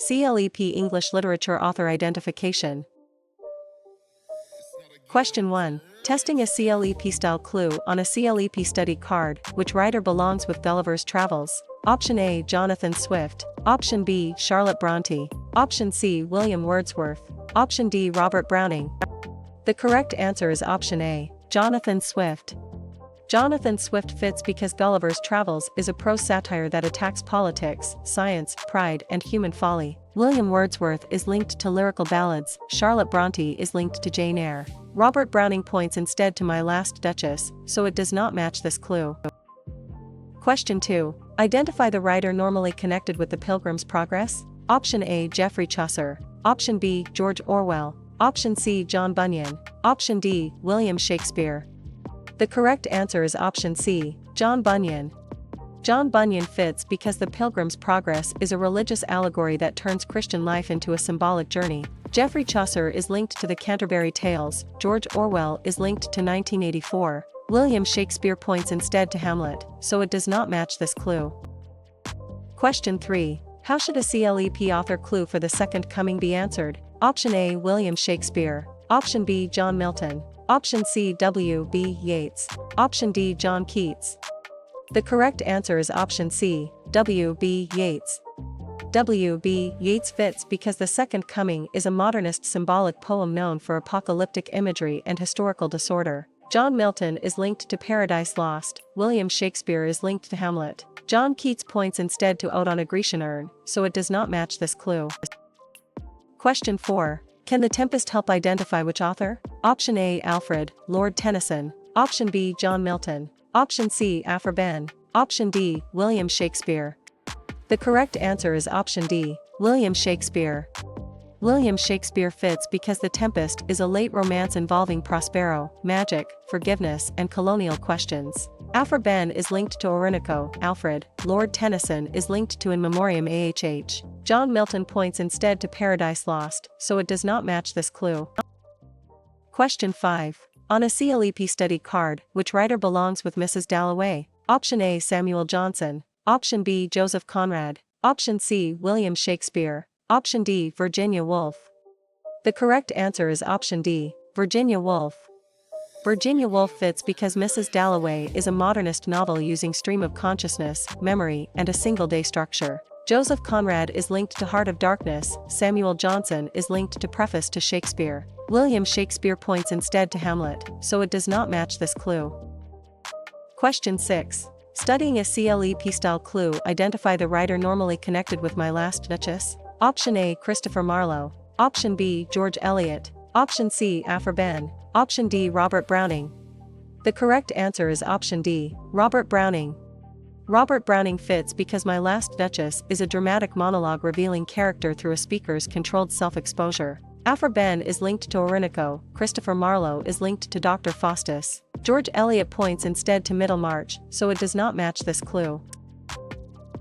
CLEP English Literature author identification. Question 1. Testing a CLEP-style clue on a CLEP study card, which writer belongs with Gulliver's Travels? Option A. Jonathan Swift. Option B. Charlotte Bronte. Option C. William Wordsworth. Option D. Robert Browning. The correct answer is option A. Jonathan Swift. Jonathan Swift fits because Gulliver's Travels is a prose satire that attacks politics, science, pride, and human folly. William Wordsworth is linked to lyrical ballads, Charlotte Bronte is linked to Jane Eyre. Robert Browning points instead to My Last Duchess, so it does not match this clue. Question 2. Identify the writer normally connected with the Pilgrim's Progress. Option A. Geoffrey Chaucer. Option B. George Orwell. Option C. John Bunyan. Option D. William Shakespeare. The correct answer is option C. John Bunyan. John Bunyan fits because The Pilgrim's Progress is a religious allegory that turns Christian life into a symbolic journey. Geoffrey Chaucer is linked to the Canterbury Tales, George Orwell is linked to 1984, William Shakespeare points instead to Hamlet, so it does not match this clue. Question 3. How should a CLEP author clue for the Second Coming be answered? Option A. William Shakespeare. Option B. John Milton. Option C. W.B. Yeats. Option D. John Keats. The correct answer is option C. W.B. Yeats. W.B. Yeats fits because The Second Coming is a modernist symbolic poem known for apocalyptic imagery and historical disorder. John Milton is linked to Paradise Lost, William Shakespeare is linked to Hamlet. John Keats points instead to Out on a Grecian Urn, so it does not match this clue. Question 4. Can The Tempest help identify which author? Option A. Alfred, Lord Tennyson. Option B. John Milton. Option C. Aphra Behn. Option D. William Shakespeare. The correct answer is option D. William Shakespeare. William Shakespeare fits because The Tempest is a late romance involving Prospero, magic, forgiveness, and colonial questions. Aphra Behn is linked to Orinoco, Alfred, Lord Tennyson is linked to In Memoriam AHH. John Milton points instead to Paradise Lost, so it does not match this clue. Question 5. On a CLEP study card, which writer belongs with Mrs. Dalloway? Option A. Samuel Johnson. Option B. Joseph Conrad. Option C. William Shakespeare. Option D. Virginia Woolf. The correct answer is option D. Virginia Woolf. Virginia Woolf fits because Mrs. Dalloway is a modernist novel using stream of consciousness, memory, and a single-day structure. Joseph Conrad is linked to Heart of Darkness, Samuel Johnson is linked to Preface to Shakespeare. William Shakespeare points instead to Hamlet, so it does not match this clue. Question 6. Studying a CLEP-style clue, identify the writer normally connected with My Last Duchess. Option A. Christopher Marlowe. Option B. George Eliot. Option C. Aphra Behn. Option D. Robert Browning. The correct answer is option D. Robert Browning. Robert Browning fits because My Last Duchess is a dramatic monologue revealing character through a speaker's controlled self-exposure. Aphra Behn is linked to Orinoco, Christopher Marlowe is linked to Dr. Faustus. George Eliot points instead to Middlemarch, so it does not match this clue.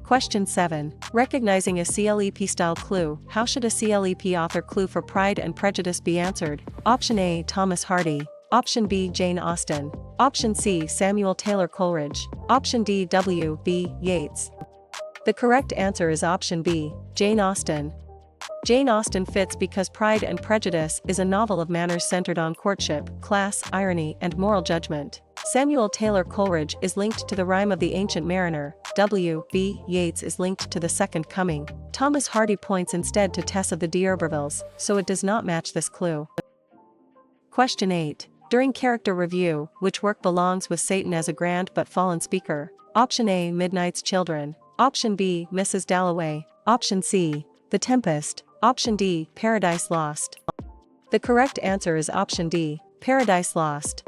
Question 7. Recognizing a CLEP-style clue, how should a CLEP author clue for Pride and Prejudice be answered? Option A. Thomas Hardy. Option B. Jane Austen. Option C. Samuel Taylor Coleridge. Option D. W.B. Yeats. The correct answer is option B. Jane Austen. Jane Austen fits because Pride and Prejudice is a novel of manners centered on courtship, class, irony, and moral judgment. Samuel Taylor Coleridge is linked to The Rime of the Ancient Mariner. W.B. Yeats is linked to The Second Coming. Thomas Hardy points instead to Tess of the D'Urbervilles, so it does not match this clue. Question 8. During character review, which work belongs with Satan as a grand but fallen speaker? Option A. Midnight's Children. Option B. Mrs. Dalloway. Option C. The Tempest. Option D. Paradise Lost. The correct answer is option D. Paradise Lost.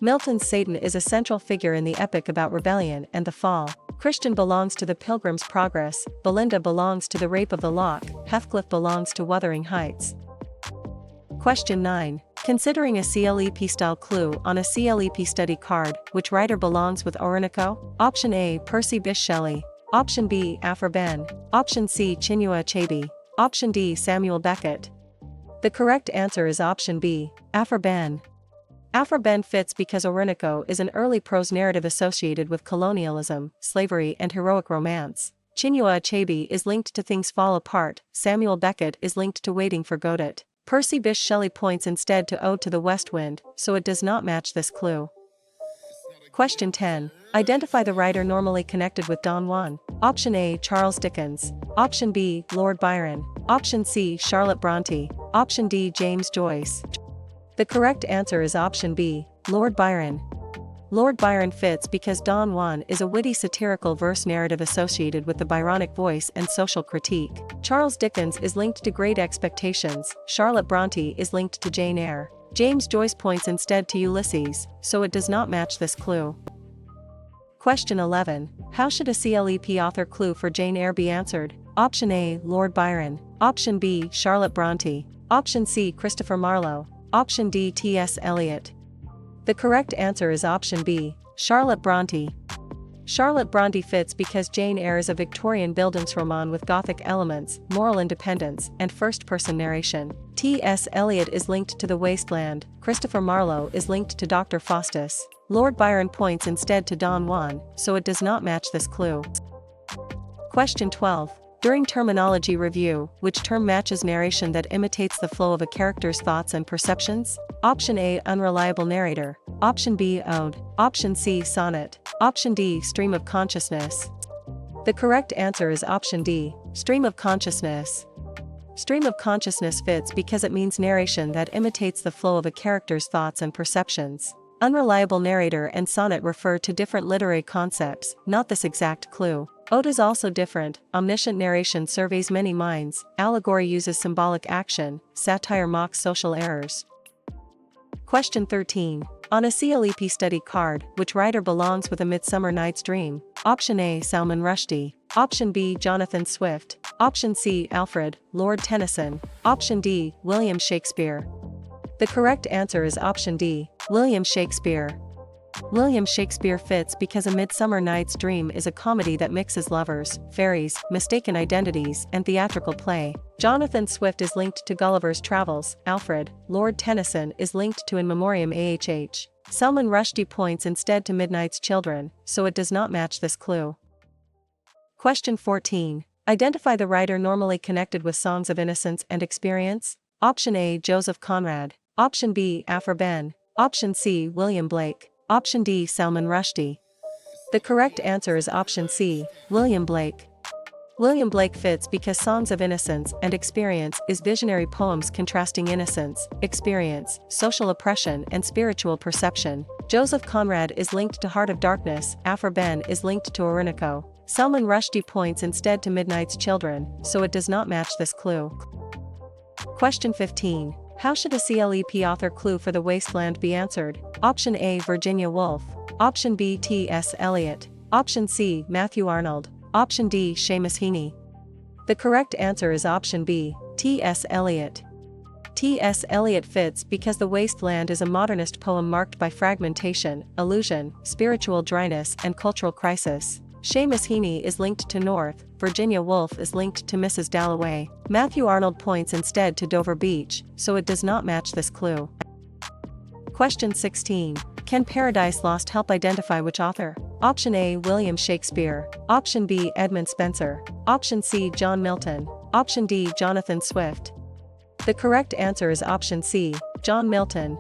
Milton's Satan is a central figure in the epic about rebellion and the fall. Christian belongs to The Pilgrim's Progress, Belinda belongs to The Rape of the Lock, Heathcliff belongs to Wuthering Heights. Question 9. Considering a CLEP-style clue on a CLEP study card, which writer belongs with Orinoco? Option A. Percy Bysshe Shelley. Option B. Aphra Behn. Option C. Chinua Achebe. Option D. Samuel Beckett. The correct answer is option B. Aphra Behn. Aphra Behn fits because Orinoco is an early prose narrative associated with colonialism, slavery, and heroic romance. Chinua Achebe is linked to Things Fall Apart, Samuel Beckett is linked to Waiting for Godot. Percy Bysshe Shelley points instead to Ode to the West Wind, so it does not match this clue. Question 10. Identify the writer normally connected with Don Juan. Option A. Charles Dickens. Option B. Lord Byron. Option C. Charlotte Bronte. Option D. James Joyce. The correct answer is option B. Lord Byron. Lord Byron fits because Don Juan is a witty satirical verse narrative associated with the Byronic voice and social critique. Charles Dickens is linked to Great Expectations, Charlotte Bronte is linked to Jane Eyre. James Joyce points instead to Ulysses, so it does not match this clue. Question 11. How should a CLEP author clue for Jane Eyre be answered? Option A. Lord Byron. Option B. Charlotte Bronte. Option C. Christopher Marlowe. Option D. T.S. Eliot. The correct answer is option B. Charlotte Bronte. Charlotte Bronte fits because Jane Eyre is a Victorian Bildungsroman with Gothic elements, moral independence, and first-person narration. T.S. Eliot is linked to The Wasteland, Christopher Marlowe is linked to Dr. Faustus. Lord Byron points instead to Don Juan, so it does not match this clue. Question 12. During terminology review, which term matches narration that imitates the flow of a character's thoughts and perceptions? Option A. Unreliable narrator. Option B. Ode. Option C. Sonnet. Option D. Stream of consciousness. The correct answer is option D. Stream of consciousness. Stream of consciousness fits because it means narration that imitates the flow of a character's thoughts and perceptions. Unreliable narrator and sonnet refer to different literary concepts, not this exact clue. Ode is also different. Omniscient narration surveys many minds, allegory uses symbolic action, satire mocks social errors. Question 13. On a CLEP study card, which writer belongs with A Midsummer Night's Dream? Option A. Salman Rushdie. Option B. Jonathan Swift. Option C. Alfred, Lord Tennyson. Option D. William Shakespeare. The correct answer is option D. William Shakespeare. William Shakespeare fits because A Midsummer Night's Dream is a comedy that mixes lovers, fairies, mistaken identities, and theatrical play. Jonathan Swift is linked to Gulliver's Travels. Alfred, Lord Tennyson is linked to In Memoriam AHH. Salman Rushdie points instead to Midnight's Children, so it does not match this clue. Question 14. Identify the writer normally connected with Songs of Innocence and Experience. Option A. Joseph Conrad. Option B. Aphra Behn. Option C. William Blake. Option D. Salman Rushdie. The correct answer is option C. William Blake. William Blake fits because Songs of Innocence and Experience is visionary poems contrasting innocence, experience, social oppression and spiritual perception. Joseph Conrad is linked to Heart of Darkness, Aphra Behn is linked to Orinoco. Salman Rushdie points instead to Midnight's Children, so it does not match this clue. Question 15. How should a CLEP author clue for The Wasteland be answered? Option A. Virginia Woolf. Option B. T.S. Eliot. Option C. Matthew Arnold. Option D. Seamus Heaney. The correct answer is option B. T.S. Eliot. T.S. Eliot fits because The Wasteland is a modernist poem marked by fragmentation, illusion, spiritual dryness, and cultural crisis. Seamus Heaney is linked to North, Virginia Woolf is linked to Mrs. Dalloway. Matthew Arnold points instead to Dover Beach, so it does not match this clue. Question 16. Can Paradise Lost help identify which author? Option A. William Shakespeare. Option B. Edmund Spenser. Option C. John Milton. Option D. Jonathan Swift. The correct answer is option C. John Milton.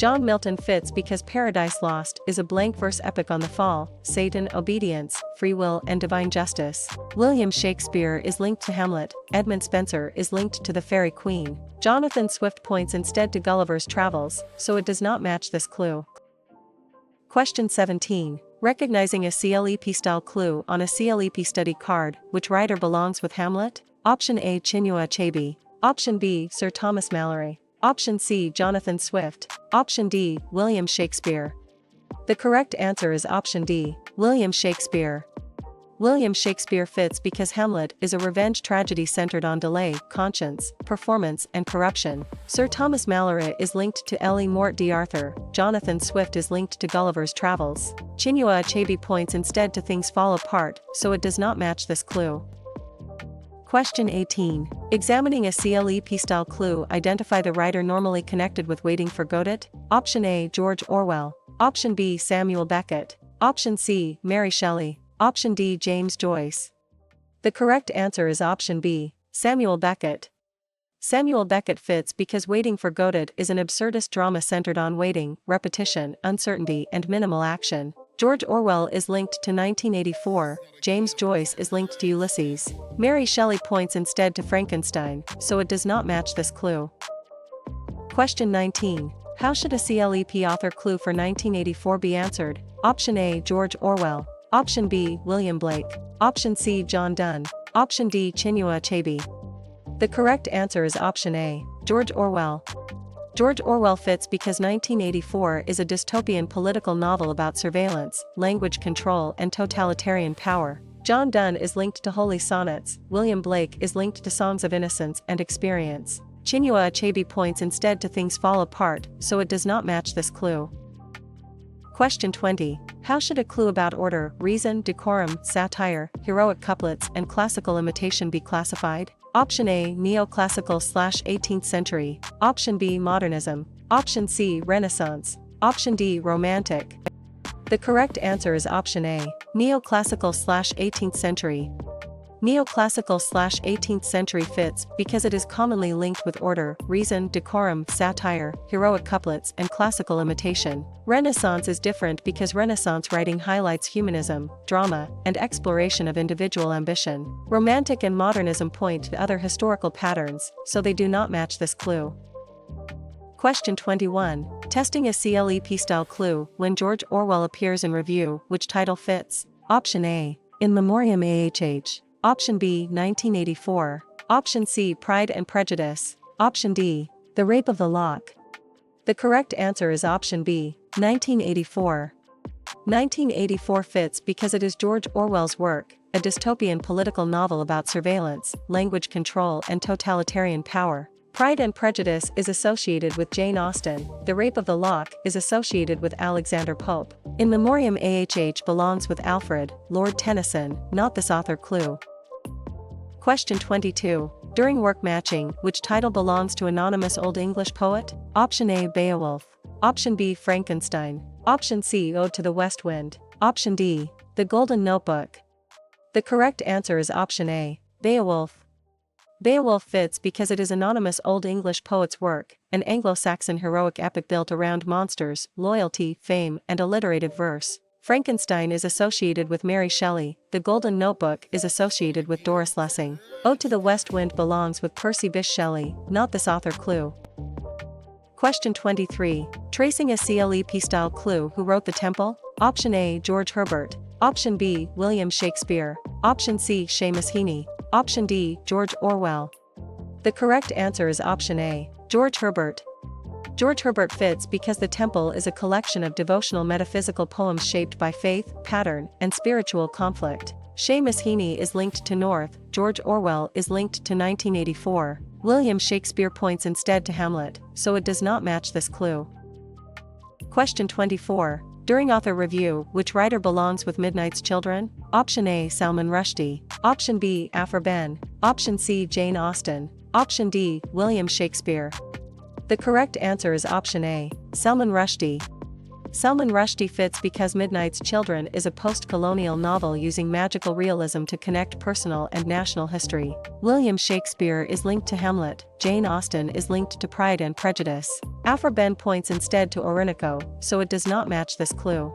John Milton fits because Paradise Lost is a blank verse epic on the fall, Satan, obedience, free will, and divine justice. William Shakespeare is linked to Hamlet, Edmund Spenser is linked to the Fairy Queen. Jonathan Swift points instead to Gulliver's Travels, so it does not match this clue. Question 17. Recognizing a CLEP-style clue on a CLEP study card, which writer belongs with Hamlet? Option A. Chinua Achebe. Option B. Sir Thomas Malory. Option C. Jonathan Swift. Option D. William Shakespeare. The correct answer is option D. William Shakespeare. William Shakespeare fits because Hamlet is a revenge tragedy centered on delay, conscience, performance, and corruption. Sir Thomas Malory is linked to Ellie Morte d'Arthur. Jonathan Swift is linked to Gulliver's Travels. Chinua Achebe points instead to Things Fall Apart, so it does not match this clue. Question 18. Examining a CLEP-style clue, identify the writer normally connected with Waiting for Godot. Option A. George Orwell. Option B. Samuel Beckett. Option C. Mary Shelley. Option D. James Joyce. The correct answer is option B, Samuel Beckett. Samuel Beckett fits because Waiting for Godot is an absurdist drama centered on waiting, repetition, uncertainty, and minimal action. George Orwell is linked to 1984, James Joyce is linked to Ulysses. Mary Shelley points instead to Frankenstein, so it does not match this clue. Question 19. How should a CLEP author clue for 1984 be answered? Option A, George Orwell. Option B, William Blake. Option C, John Donne. Option D, Chinua Achebe. The correct answer is option A, George Orwell. George Orwell fits because 1984 is a dystopian political novel about surveillance, language control, and totalitarian power. John Donne is linked to Holy Sonnets, William Blake is linked to Songs of Innocence and Experience. Chinua Achebe points instead to Things Fall Apart, so it does not match this clue. Question 20. How should a clue about order, reason, decorum, satire, heroic couplets, and classical imitation be classified? Option A, neoclassical/18th century. Option B, modernism. Option C, Renaissance. Option D, romantic. The correct answer is option A, neoclassical/18th century. Neoclassical/18th century fits because it is commonly linked with order, reason, decorum, satire, heroic couplets, and classical imitation. Renaissance is different because Renaissance writing highlights humanism, drama, and exploration of individual ambition. Romantic and modernism point to other historical patterns, so they do not match this clue. Question 21. Testing a CLEP-style clue when George Orwell appears in review, which title fits? Option A, In Memoriam AHH. Option B, 1984. Option C, Pride and Prejudice. Option D, The Rape of the Lock. The correct answer is option B, 1984. 1984 fits because it is George Orwell's work, a dystopian political novel about surveillance, language control, and totalitarian power. Pride and Prejudice is associated with Jane Austen, The Rape of the Lock is associated with Alexander Pope. In Memoriam AHH belongs with Alfred, Lord Tennyson, not this author clue. Question 22. During work matching, which title belongs to anonymous Old English poet? Option A, Beowulf. Option B, Frankenstein. Option C, Ode to the West Wind. Option D, The Golden Notebook. The correct answer is option A, Beowulf. Beowulf fits because it is anonymous Old English poet's work, an Anglo-Saxon heroic epic built around monsters, loyalty, fame, and alliterative verse. Frankenstein is associated with Mary Shelley, The Golden Notebook is associated with Doris Lessing. Ode to the West Wind belongs with Percy Bysshe Shelley, not this author clue. Question 23. Tracing a CLEP-style clue, who wrote The Temple? Option A, George Herbert. Option B, William Shakespeare. Option C, Seamus Heaney. Option D, George Orwell. The correct answer is option A, George Herbert. George Herbert fits because The Temple is a collection of devotional metaphysical poems shaped by faith, pattern, and spiritual conflict. Seamus Heaney is linked to North, George Orwell is linked to 1984, William Shakespeare points instead to Hamlet, so it does not match this clue. Question 24. During author review, which writer belongs with Midnight's Children? Option A, Salman Rushdie. Option B, Aphra Behn. Option C, Jane Austen. Option D, William Shakespeare. The correct answer is option A, Salman Rushdie. Salman Rushdie fits because Midnight's Children is a post-colonial novel using magical realism to connect personal and national history. William Shakespeare is linked to Hamlet, Jane Austen is linked to Pride and Prejudice. Aphra Behn points instead to Orinoco, so it does not match this clue.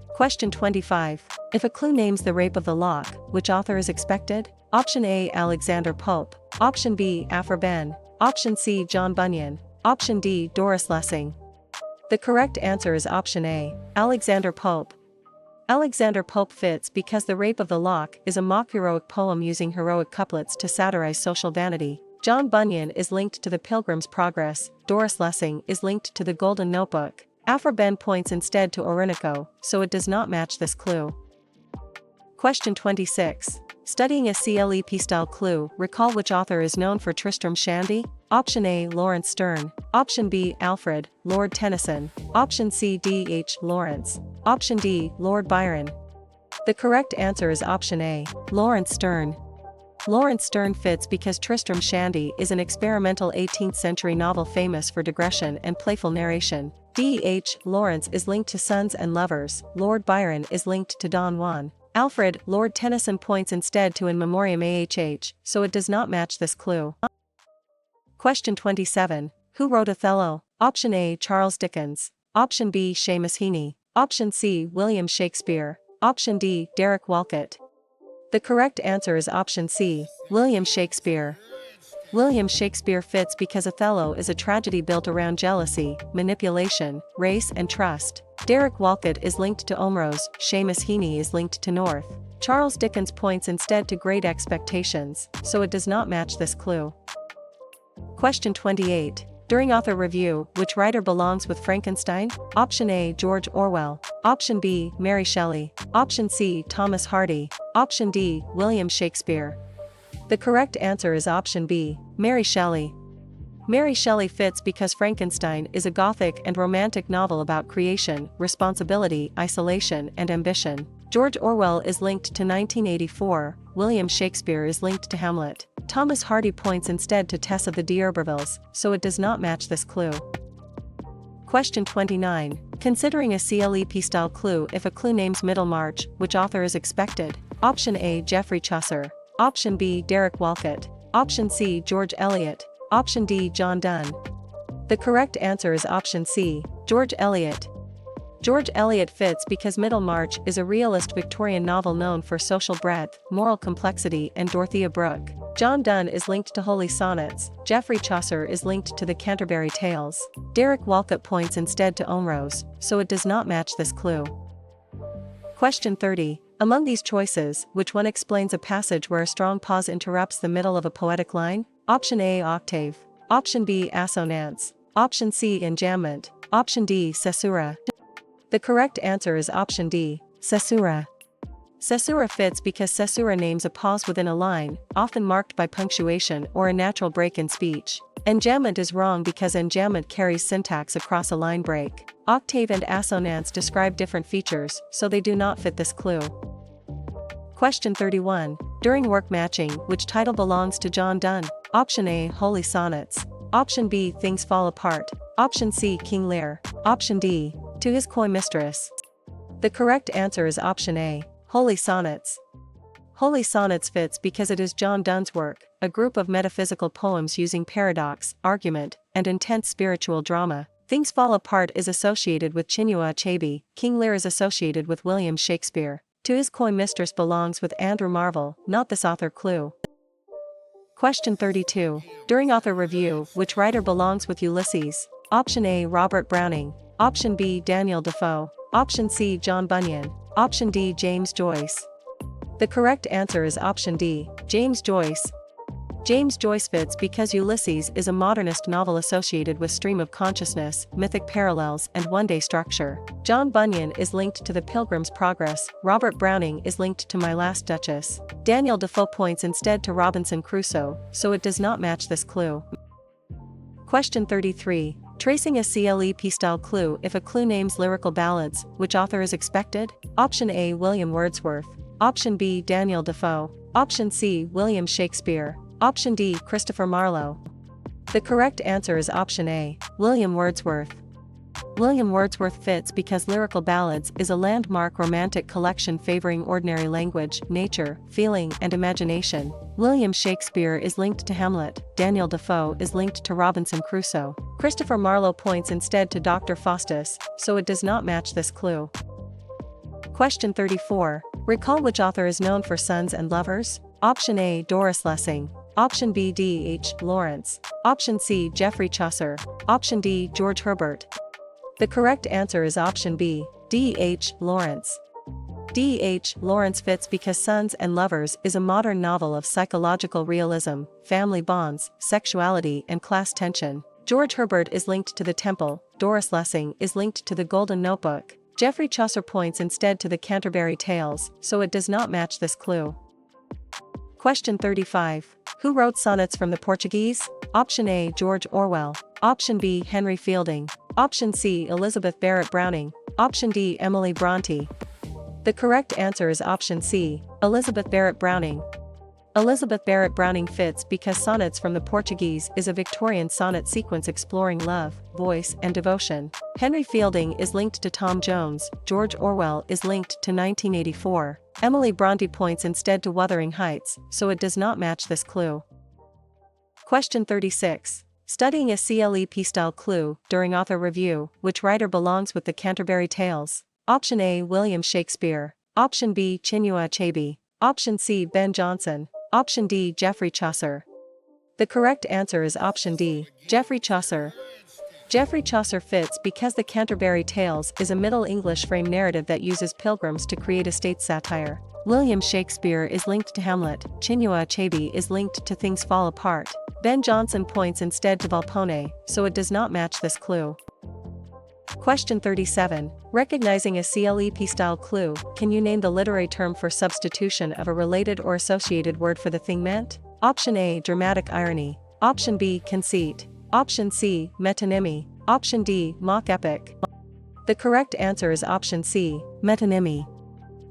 Question 25. If a clue names The Rape of the Lock, which author is expected? Option A, Alexander Pope. Option B, Aphra Behn. Option C, John Bunyan. Option D, Doris Lessing. The correct answer is option A, Alexander Pope. Alexander Pope fits because The Rape of the Lock is a mock-heroic poem using heroic couplets to satirize social vanity. John Bunyan is linked to The Pilgrim's Progress, Doris Lessing is linked to The Golden Notebook. Aphra Behn points instead to Orinoco, so it does not match this clue. Question 26. Studying a CLEP-style clue, recall which author is known for Tristram Shandy? Option A, Lawrence Sterne. Option B, Alfred, Lord Tennyson. Option C, D.H. Lawrence. Option D, Lord Byron. The correct answer is option A, Lawrence Sterne. Lawrence Sterne fits because Tristram Shandy is an experimental 18th century novel famous for digression and playful narration. D.H. Lawrence is linked to Sons and Lovers, Lord Byron is linked to Don Juan. Alfred, Lord Tennyson points instead to In Memoriam AHH, so it does not match this clue. Question 27. Who wrote Othello? Option A. Charles Dickens. Option B. Seamus Heaney. Option C. William Shakespeare. Option D. Derek Walcott. The correct answer is option C. William Shakespeare. William Shakespeare fits because Othello is a tragedy built around jealousy, manipulation, race and trust. Derek Walcott is linked to Omrose, Seamus Heaney is linked to North. Charles Dickens points instead to Great Expectations, so it does not match this clue. Question 28. During author review, which writer belongs with Frankenstein? Option A. George Orwell. Option B. Mary Shelley. Option C. Thomas Hardy. Option D. William Shakespeare. The correct answer is option B. Mary Shelley. Mary Shelley fits because Frankenstein is a Gothic and romantic novel about creation, responsibility, isolation, and ambition. George Orwell is linked to 1984, William Shakespeare is linked to Hamlet. Thomas Hardy points instead to Tess of the D'Urbervilles, so it does not match this clue. Question 29. Considering a CLEP-style clue if a clue names Middlemarch, which author is expected? Option A. Geoffrey Chaucer. Option B. Derek Walcott. Option C. George Eliot. Option D. John Donne. The correct answer is option C. George Eliot. George Eliot fits because Middlemarch is a realist Victorian novel known for social breadth, moral complexity and Dorothea Brooke. John Donne is linked to Holy Sonnets, Geoffrey Chaucer is linked to the Canterbury Tales. Derek Walcott points instead to Omrose, so it does not match this clue. Question 30. Among these choices, which one explains a passage where a strong pause interrupts the middle of a poetic line? Option A. Octave. Option B. Assonance. Option C. Enjambment. Option D. Caesura. The correct answer is option D. Caesura. Caesura fits because caesura names a pause within a line, often marked by punctuation or a natural break in speech. Enjambment is wrong because enjambment carries syntax across a line break. Octave and assonance describe different features, so they do not fit this clue. Question 31. During work matching, which title belongs to John Donne? Option A. Holy Sonnets. Option B. Things Fall Apart. Option C. King Lear. Option D. To His Coy Mistress. The correct answer is option A. Holy Sonnets. Holy Sonnets fits because it is John Donne's work, a group of metaphysical poems using paradox, argument, and intense spiritual drama. Things Fall Apart is associated with Chinua Achebe. King Lear is associated with William Shakespeare. To His Coy Mistress belongs with Andrew Marvell, not this author clue. Question 32. During author review, which writer belongs with Ulysses? Option A. Robert Browning. Option B. Daniel Defoe. Option C. John Bunyan. Option D. James Joyce. The correct answer is option D. James Joyce. James Joyce fits because Ulysses is a modernist novel associated with stream of consciousness, mythic parallels, and one-day structure. John Bunyan is linked to The Pilgrim's Progress. Robert Browning is linked to My Last Duchess. Daniel Defoe points instead to Robinson Crusoe, so it does not match this clue. Question 33. Tracing a CLEP-style clue if a clue names lyrical ballads, which author is expected? Option A. William Wordsworth. Option B. Daniel Defoe. Option C. William Shakespeare. Option D. Christopher Marlowe. The correct answer is option A. William Wordsworth. William Wordsworth fits because Lyrical Ballads is a landmark romantic collection favoring ordinary language, nature, feeling, and imagination. William Shakespeare is linked to Hamlet. Daniel Defoe is linked to Robinson Crusoe. Christopher Marlowe points instead to Dr. Faustus, so it does not match this clue. Question 34. Recall which author is known for Sons and Lovers? Option A. Doris Lessing. Option B. D.H. Lawrence. Option C. Geoffrey Chaucer. Option D. George Herbert. The correct answer is option B. D.H. Lawrence. D.H. Lawrence fits because Sons and Lovers is a modern novel of psychological realism, family bonds, sexuality, and class tension. George Herbert is linked to The Temple. Doris Lessing is linked to The Golden Notebook. Geoffrey Chaucer points instead to the Canterbury Tales, so it does not match this clue. Question 35. Who wrote Sonnets from the Portuguese? Option A. George Orwell. Option B. Henry Fielding. Option C. Elizabeth Barrett Browning. Option D. Emily Bronte. The correct answer is option C. Elizabeth Barrett Browning. Elizabeth Barrett Browning fits because Sonnets from the Portuguese is a Victorian sonnet sequence exploring love, voice, and devotion. Henry Fielding is linked to Tom Jones. George Orwell is linked to 1984. Emily Bronte points instead to Wuthering Heights, so it does not match this clue. Question 36. Studying a CLEP style clue during author review, which writer belongs with the Canterbury Tales? Option A, William Shakespeare. Option B, Chinua Achebe. Option C, Ben Jonson. Option D, Geoffrey Chaucer. The correct answer is option D, Geoffrey Chaucer. Geoffrey Chaucer fits because the Canterbury Tales is a Middle English frame narrative that uses pilgrims to create a state satire. William Shakespeare is linked to Hamlet, Chinua Achebe is linked to Things Fall Apart. Ben Jonson points instead to Volpone, so it does not match this clue. Question 37. Recognizing a CLEP-style clue, can you name the literary term for substitution of a related or associated word for the thing meant? Option A, dramatic irony. Option B, conceit. Option C, metonymy. Option D, mock epic. The correct answer is option C, metonymy.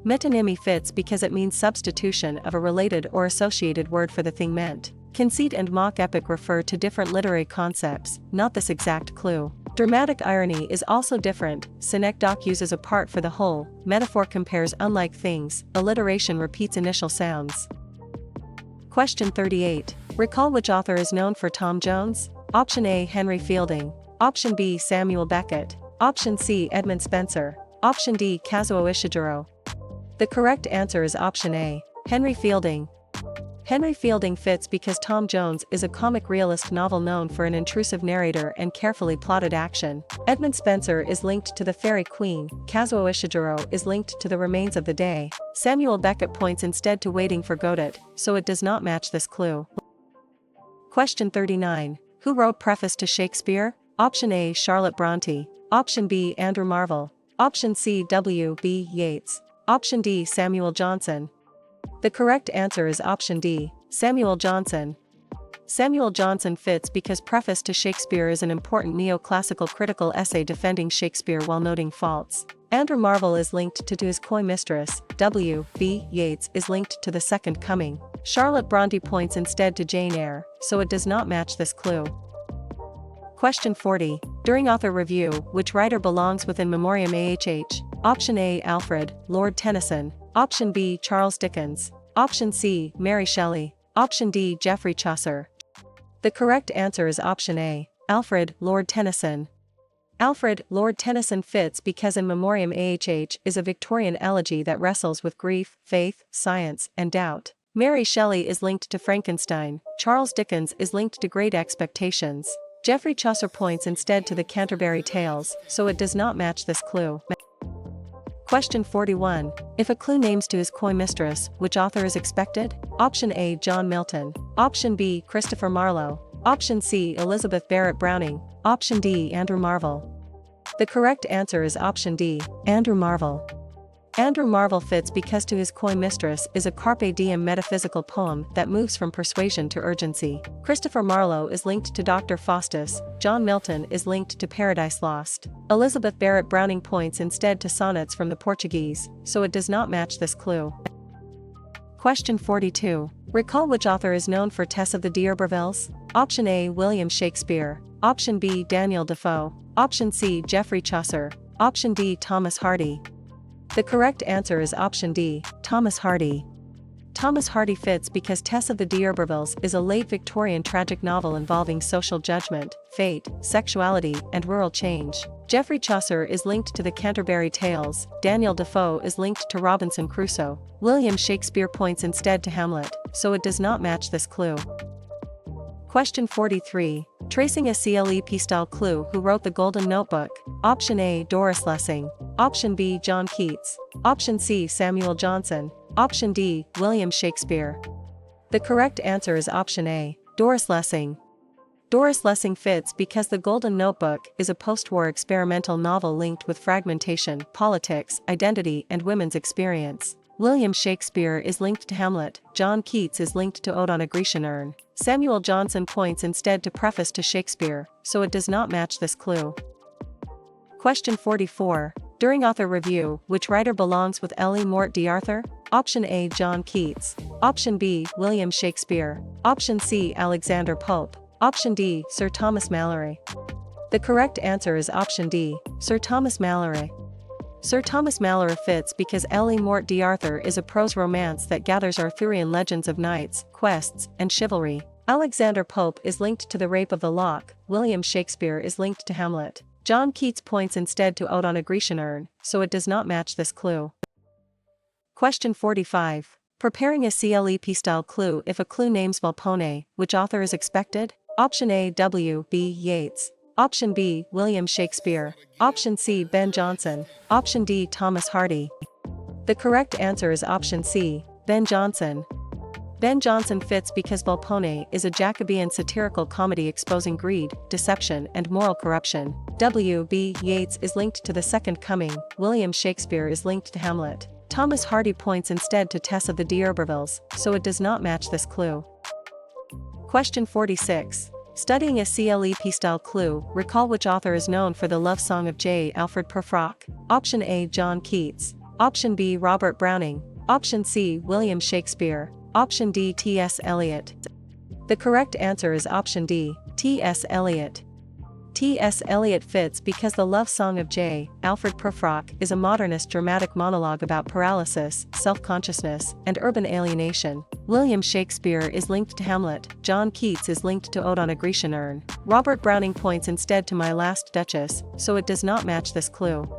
Metonymy fits because it means substitution of a related or associated word for the thing meant. Conceit and mock epic refer to different literary concepts, not this exact clue. Dramatic irony is also different. Synecdoche uses a part for the whole. Metaphor compares unlike things. Alliteration repeats initial sounds. Question 38. Recall which author is known for Tom Jones? Option A, Henry Fielding. Option B, Samuel Beckett. Option C, Edmund Spenser. Option D, Kazuo Ishiguro. The correct answer is option A, Henry Fielding. Henry Fielding fits because Tom Jones is a comic realist novel known for an intrusive narrator and carefully plotted action. Edmund Spenser is linked to the Fairy Queen. Kazuo Ishiguro is linked to The Remains of the Day. Samuel Beckett points instead to Waiting for Godot, so it does not match this clue. Question 39. Who wrote Preface to Shakespeare? Option A, Charlotte Bronte. Option B, Andrew Marvell. Option C, W.B. Yeats. Option D, Samuel Johnson. The correct answer is option D, Samuel Johnson. Samuel Johnson fits because Preface to Shakespeare is an important neoclassical critical essay defending Shakespeare while noting faults. Andrew Marvell is linked to his coy mistress. W.B. Yeats is linked to The Second Coming. Charlotte Bronte points instead to Jane Eyre, so it does not match this clue. Question 40. During author review, which writer belongs within Memoriam AHH? Option A, Alfred, Lord Tennyson. Option B, Charles Dickens. Option C, Mary Shelley. Option D, Geoffrey Chaucer. The correct answer is option A, Alfred, Lord Tennyson. Alfred, Lord Tennyson fits because In Memoriam AHH is a Victorian elegy that wrestles with grief, faith, science, and doubt. Mary Shelley is linked to Frankenstein. Charles Dickens is linked to Great Expectations. Geoffrey Chaucer points instead to the Canterbury Tales, so it does not match this clue. Question 41. If a clue names to his coy mistress, which author is expected? Option A, John Milton. Option B, Christopher Marlowe. Option C, Elizabeth Barrett Browning. Option D, Andrew Marvell. The correct answer is option D, Andrew Marvell. Andrew Marvell fits because To His Coy Mistress is a carpe diem metaphysical poem that moves from persuasion to urgency. Christopher Marlowe is linked to Dr. Faustus. John Milton is linked to Paradise Lost. Elizabeth Barrett Browning points instead to sonnets from the Portuguese, so it does not match this clue. Question 42. Recall which author is known for Tess of the D'Urbervilles? Option A, William Shakespeare. Option B, Daniel Defoe. Option C, Geoffrey Chaucer. Option D, Thomas Hardy. The correct answer is option D, Thomas Hardy. Thomas Hardy fits because Tess of the D'Urbervilles is a late Victorian tragic novel involving social judgment, fate, sexuality, and rural change. Geoffrey Chaucer is linked to the Canterbury Tales. Daniel Defoe is linked to Robinson Crusoe. William Shakespeare points instead to Hamlet, so it does not match this clue. Question 43. Tracing a CLEP-style clue. Who wrote The Golden Notebook? Option A, Doris Lessing. Option B, John Keats. Option C, Samuel Johnson. Option D, William Shakespeare. The correct answer is option A, Doris Lessing. Doris Lessing fits because The Golden Notebook is a post-war experimental novel linked with fragmentation, politics, identity, and women's experience. William Shakespeare is linked to Hamlet. John Keats is linked to Ode on a Grecian Urn. Samuel Johnson points instead to Preface to Shakespeare, so it does not match this clue. Question 44. During author review, which writer belongs with L.E. Mort d'Arthur? Option A, John Keats. Option B, William Shakespeare. Option C, Alexander Pope. Option D, Sir Thomas Malory. The correct answer is option D, Sir Thomas Malory. Sir Thomas Malory fits because L.E. Mort d'Arthur is a prose romance that gathers Arthurian legends of knights, quests, and chivalry. Alexander Pope is linked to The Rape of the Lock, William Shakespeare is linked to Hamlet. John Keats points instead to Ode on a Grecian Urn, so it does not match this clue. Question 45. Preparing a CLEP-style clue if a clue names Volpone, which author is expected? Option A. W. B. Yeats. Option B. William Shakespeare. Option C. Ben Jonson. Option D. Thomas Hardy. The correct answer is option C. Ben Jonson. Ben Jonson fits because Volpone is a Jacobean satirical comedy exposing greed, deception, and moral corruption. W. B. Yeats is linked to The Second Coming, William Shakespeare is linked to Hamlet. Thomas Hardy points instead to Tess of the D'Urbervilles, so it does not match this clue. Question 46. Studying a CLEP-style clue, recall which author is known for the love song of J. Alfred Prufrock. Option A. John Keats. Option B. Robert Browning. Option C. William Shakespeare. Option D. T.S. Eliot. The correct answer is option D. T.S. Eliot. T.S. Eliot fits because the love song of J. Alfred Prufrock is a modernist dramatic monologue about paralysis, self-consciousness, and urban alienation. William Shakespeare is linked to Hamlet. John Keats is linked to Ode on a Grecian Urn. Robert Browning points instead to My Last Duchess, so it does not match this clue.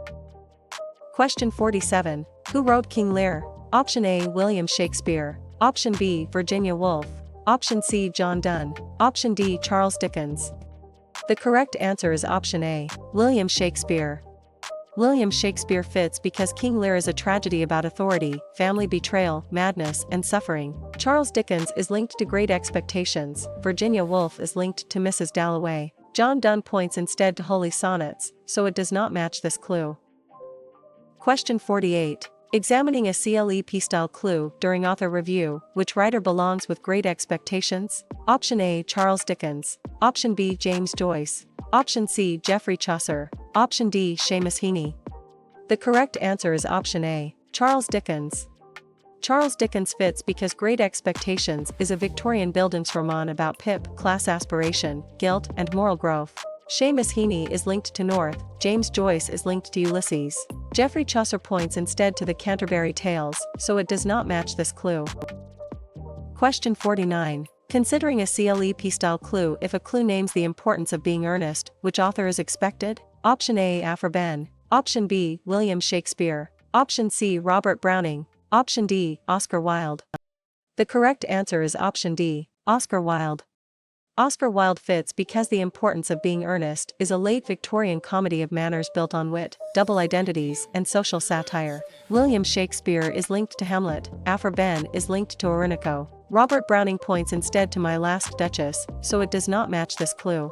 Question 47. Who wrote King Lear? Option A. William Shakespeare. Option B. Virginia Woolf. Option C. John Donne. Option D. Charles Dickens. The correct answer is option A. William Shakespeare. William Shakespeare fits because King Lear is a tragedy about authority, family betrayal, madness, and suffering. Charles Dickens is linked to Great Expectations. Virginia Woolf is linked to Mrs. Dalloway. John Donne points instead to Holy Sonnets, so it does not match this clue. Question 48. Examining a CLEP-style clue during author review, which writer belongs with Great Expectations? Option A. Charles Dickens. Option B. James Joyce. Option C. Geoffrey Chaucer. Option D. Seamus Heaney. The correct answer is option A. Charles Dickens. Charles Dickens fits because Great Expectations is a Victorian Bildungsroman about pip, class aspiration, guilt, and moral growth. Seamus Heaney is linked to North, James Joyce is linked to Ulysses. Geoffrey Chaucer points instead to the Canterbury Tales, so it does not match this clue. Question 49. Considering a CLEP-style clue if a clue names the importance of being earnest, which author is expected? Option A. Aphra Behn. Option B. William Shakespeare. Option C. Robert Browning. Option D. Oscar Wilde. The correct answer is option D. Oscar Wilde. Oscar Wilde fits because The Importance of Being Earnest is a late Victorian comedy of manners built on wit, double identities, and social satire. William Shakespeare is linked to Hamlet. Aphra Behn is linked to Orinoco. Robert Browning points instead to My Last Duchess, so it does not match this clue.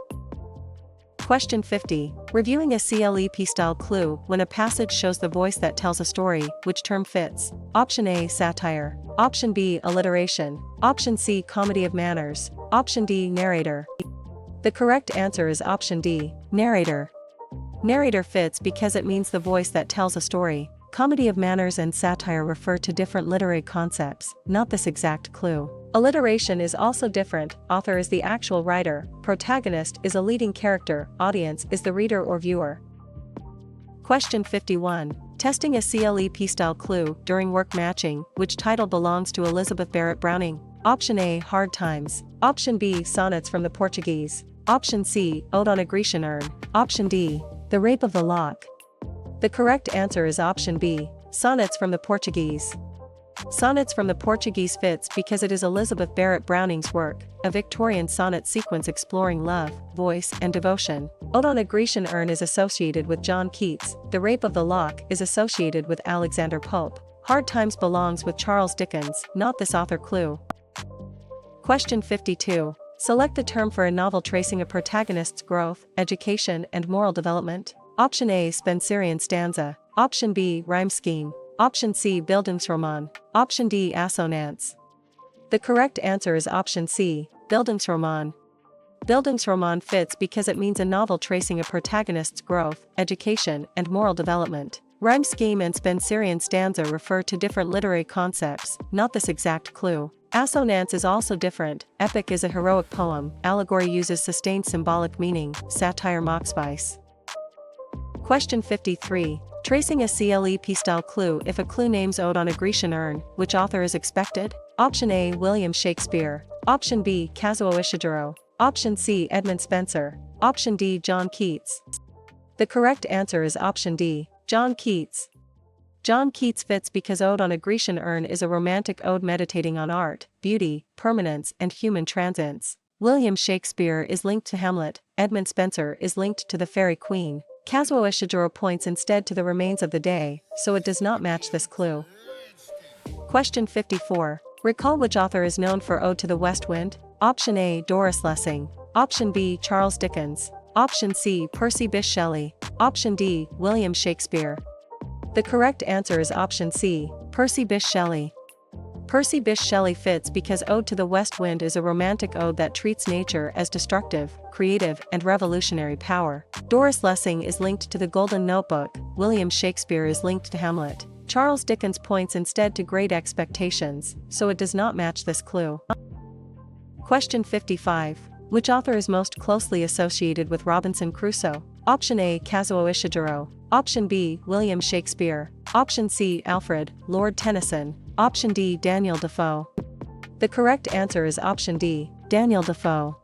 Question 50. Reviewing a CLEP-style clue when a passage shows the voice that tells a story, which term fits? Option A. Satire. Option B. Alliteration. Option C. Comedy of manners. Option D. Narrator. The correct answer is option D. Narrator. Narrator fits because it means the voice that tells a story. Comedy of manners and satire refer to different literary concepts, not this exact clue. Alliteration is also different. Author is the actual writer, protagonist is a leading character, audience is the reader or viewer. Question 51. Testing a CLEP-style clue during work matching, which title belongs to Elizabeth Barrett Browning? Option A. Hard Times. Option B. Sonnets from the Portuguese. Option C. Ode on a Grecian Urn. Option D. The Rape of the Lock. The correct answer is option B. Sonnets from the Portuguese. Sonnets from the Portuguese fits because it is Elizabeth Barrett Browning's work, a Victorian sonnet sequence exploring love, voice, and devotion. Ode on a Grecian Urn is associated with John Keats. The Rape of the Lock is associated with Alexander Pope. Hard Times belongs with Charles Dickens, not this author clue. Question 52. Select the term for a novel tracing a protagonist's growth, education, and moral development. Option A. Spenserian stanza. Option B. Rhyme scheme. Option C. Bildungsroman. Option D. Assonance. The correct answer is option C. Bildungsroman. Bildungsroman fits because it means a novel tracing a protagonist's growth, education, and moral development. Rhyme scheme and Spenserian stanza refer to different literary concepts, not this exact clue. Assonance is also different. Epic is a heroic poem. Allegory uses sustained symbolic meaning. Satire mocks vice. Question 53. Tracing a CLEP-style clue. If a clue names ode on a Grecian urn, which author is expected? Option A. William Shakespeare. Option B. Kazuo Ishiguro. Option C. Edmund Spenser. Option D. John Keats. The correct answer is option D. John Keats. John Keats fits because Ode on a Grecian Urn is a romantic ode meditating on art, beauty, permanence, and human transience. William Shakespeare is linked to Hamlet, Edmund Spenser is linked to the Fairy Queen. Kazuo Ishiguro points instead to the remains of the day, so it does not match this clue. Question 54. Recall which author is known for Ode to the West Wind? Option A. Doris Lessing. Option B. Charles Dickens. Option C. Percy Bysshe Shelley. Option D. William Shakespeare. The correct answer is option C. Percy Bysshe Shelley. Percy Bysshe Shelley fits because Ode to the West Wind is a romantic ode that treats nature as destructive, creative, and revolutionary power. Doris Lessing is linked to the Golden Notebook, William Shakespeare is linked to Hamlet. Charles Dickens points instead to Great Expectations, so it does not match this clue. Question 55. Which author is most closely associated with Robinson Crusoe? Option A. Kazuo Ishiguro. Option B. William Shakespeare. Option C. Alfred, Lord Tennyson. Option D. Daniel Defoe. The correct answer is option D. Daniel Defoe.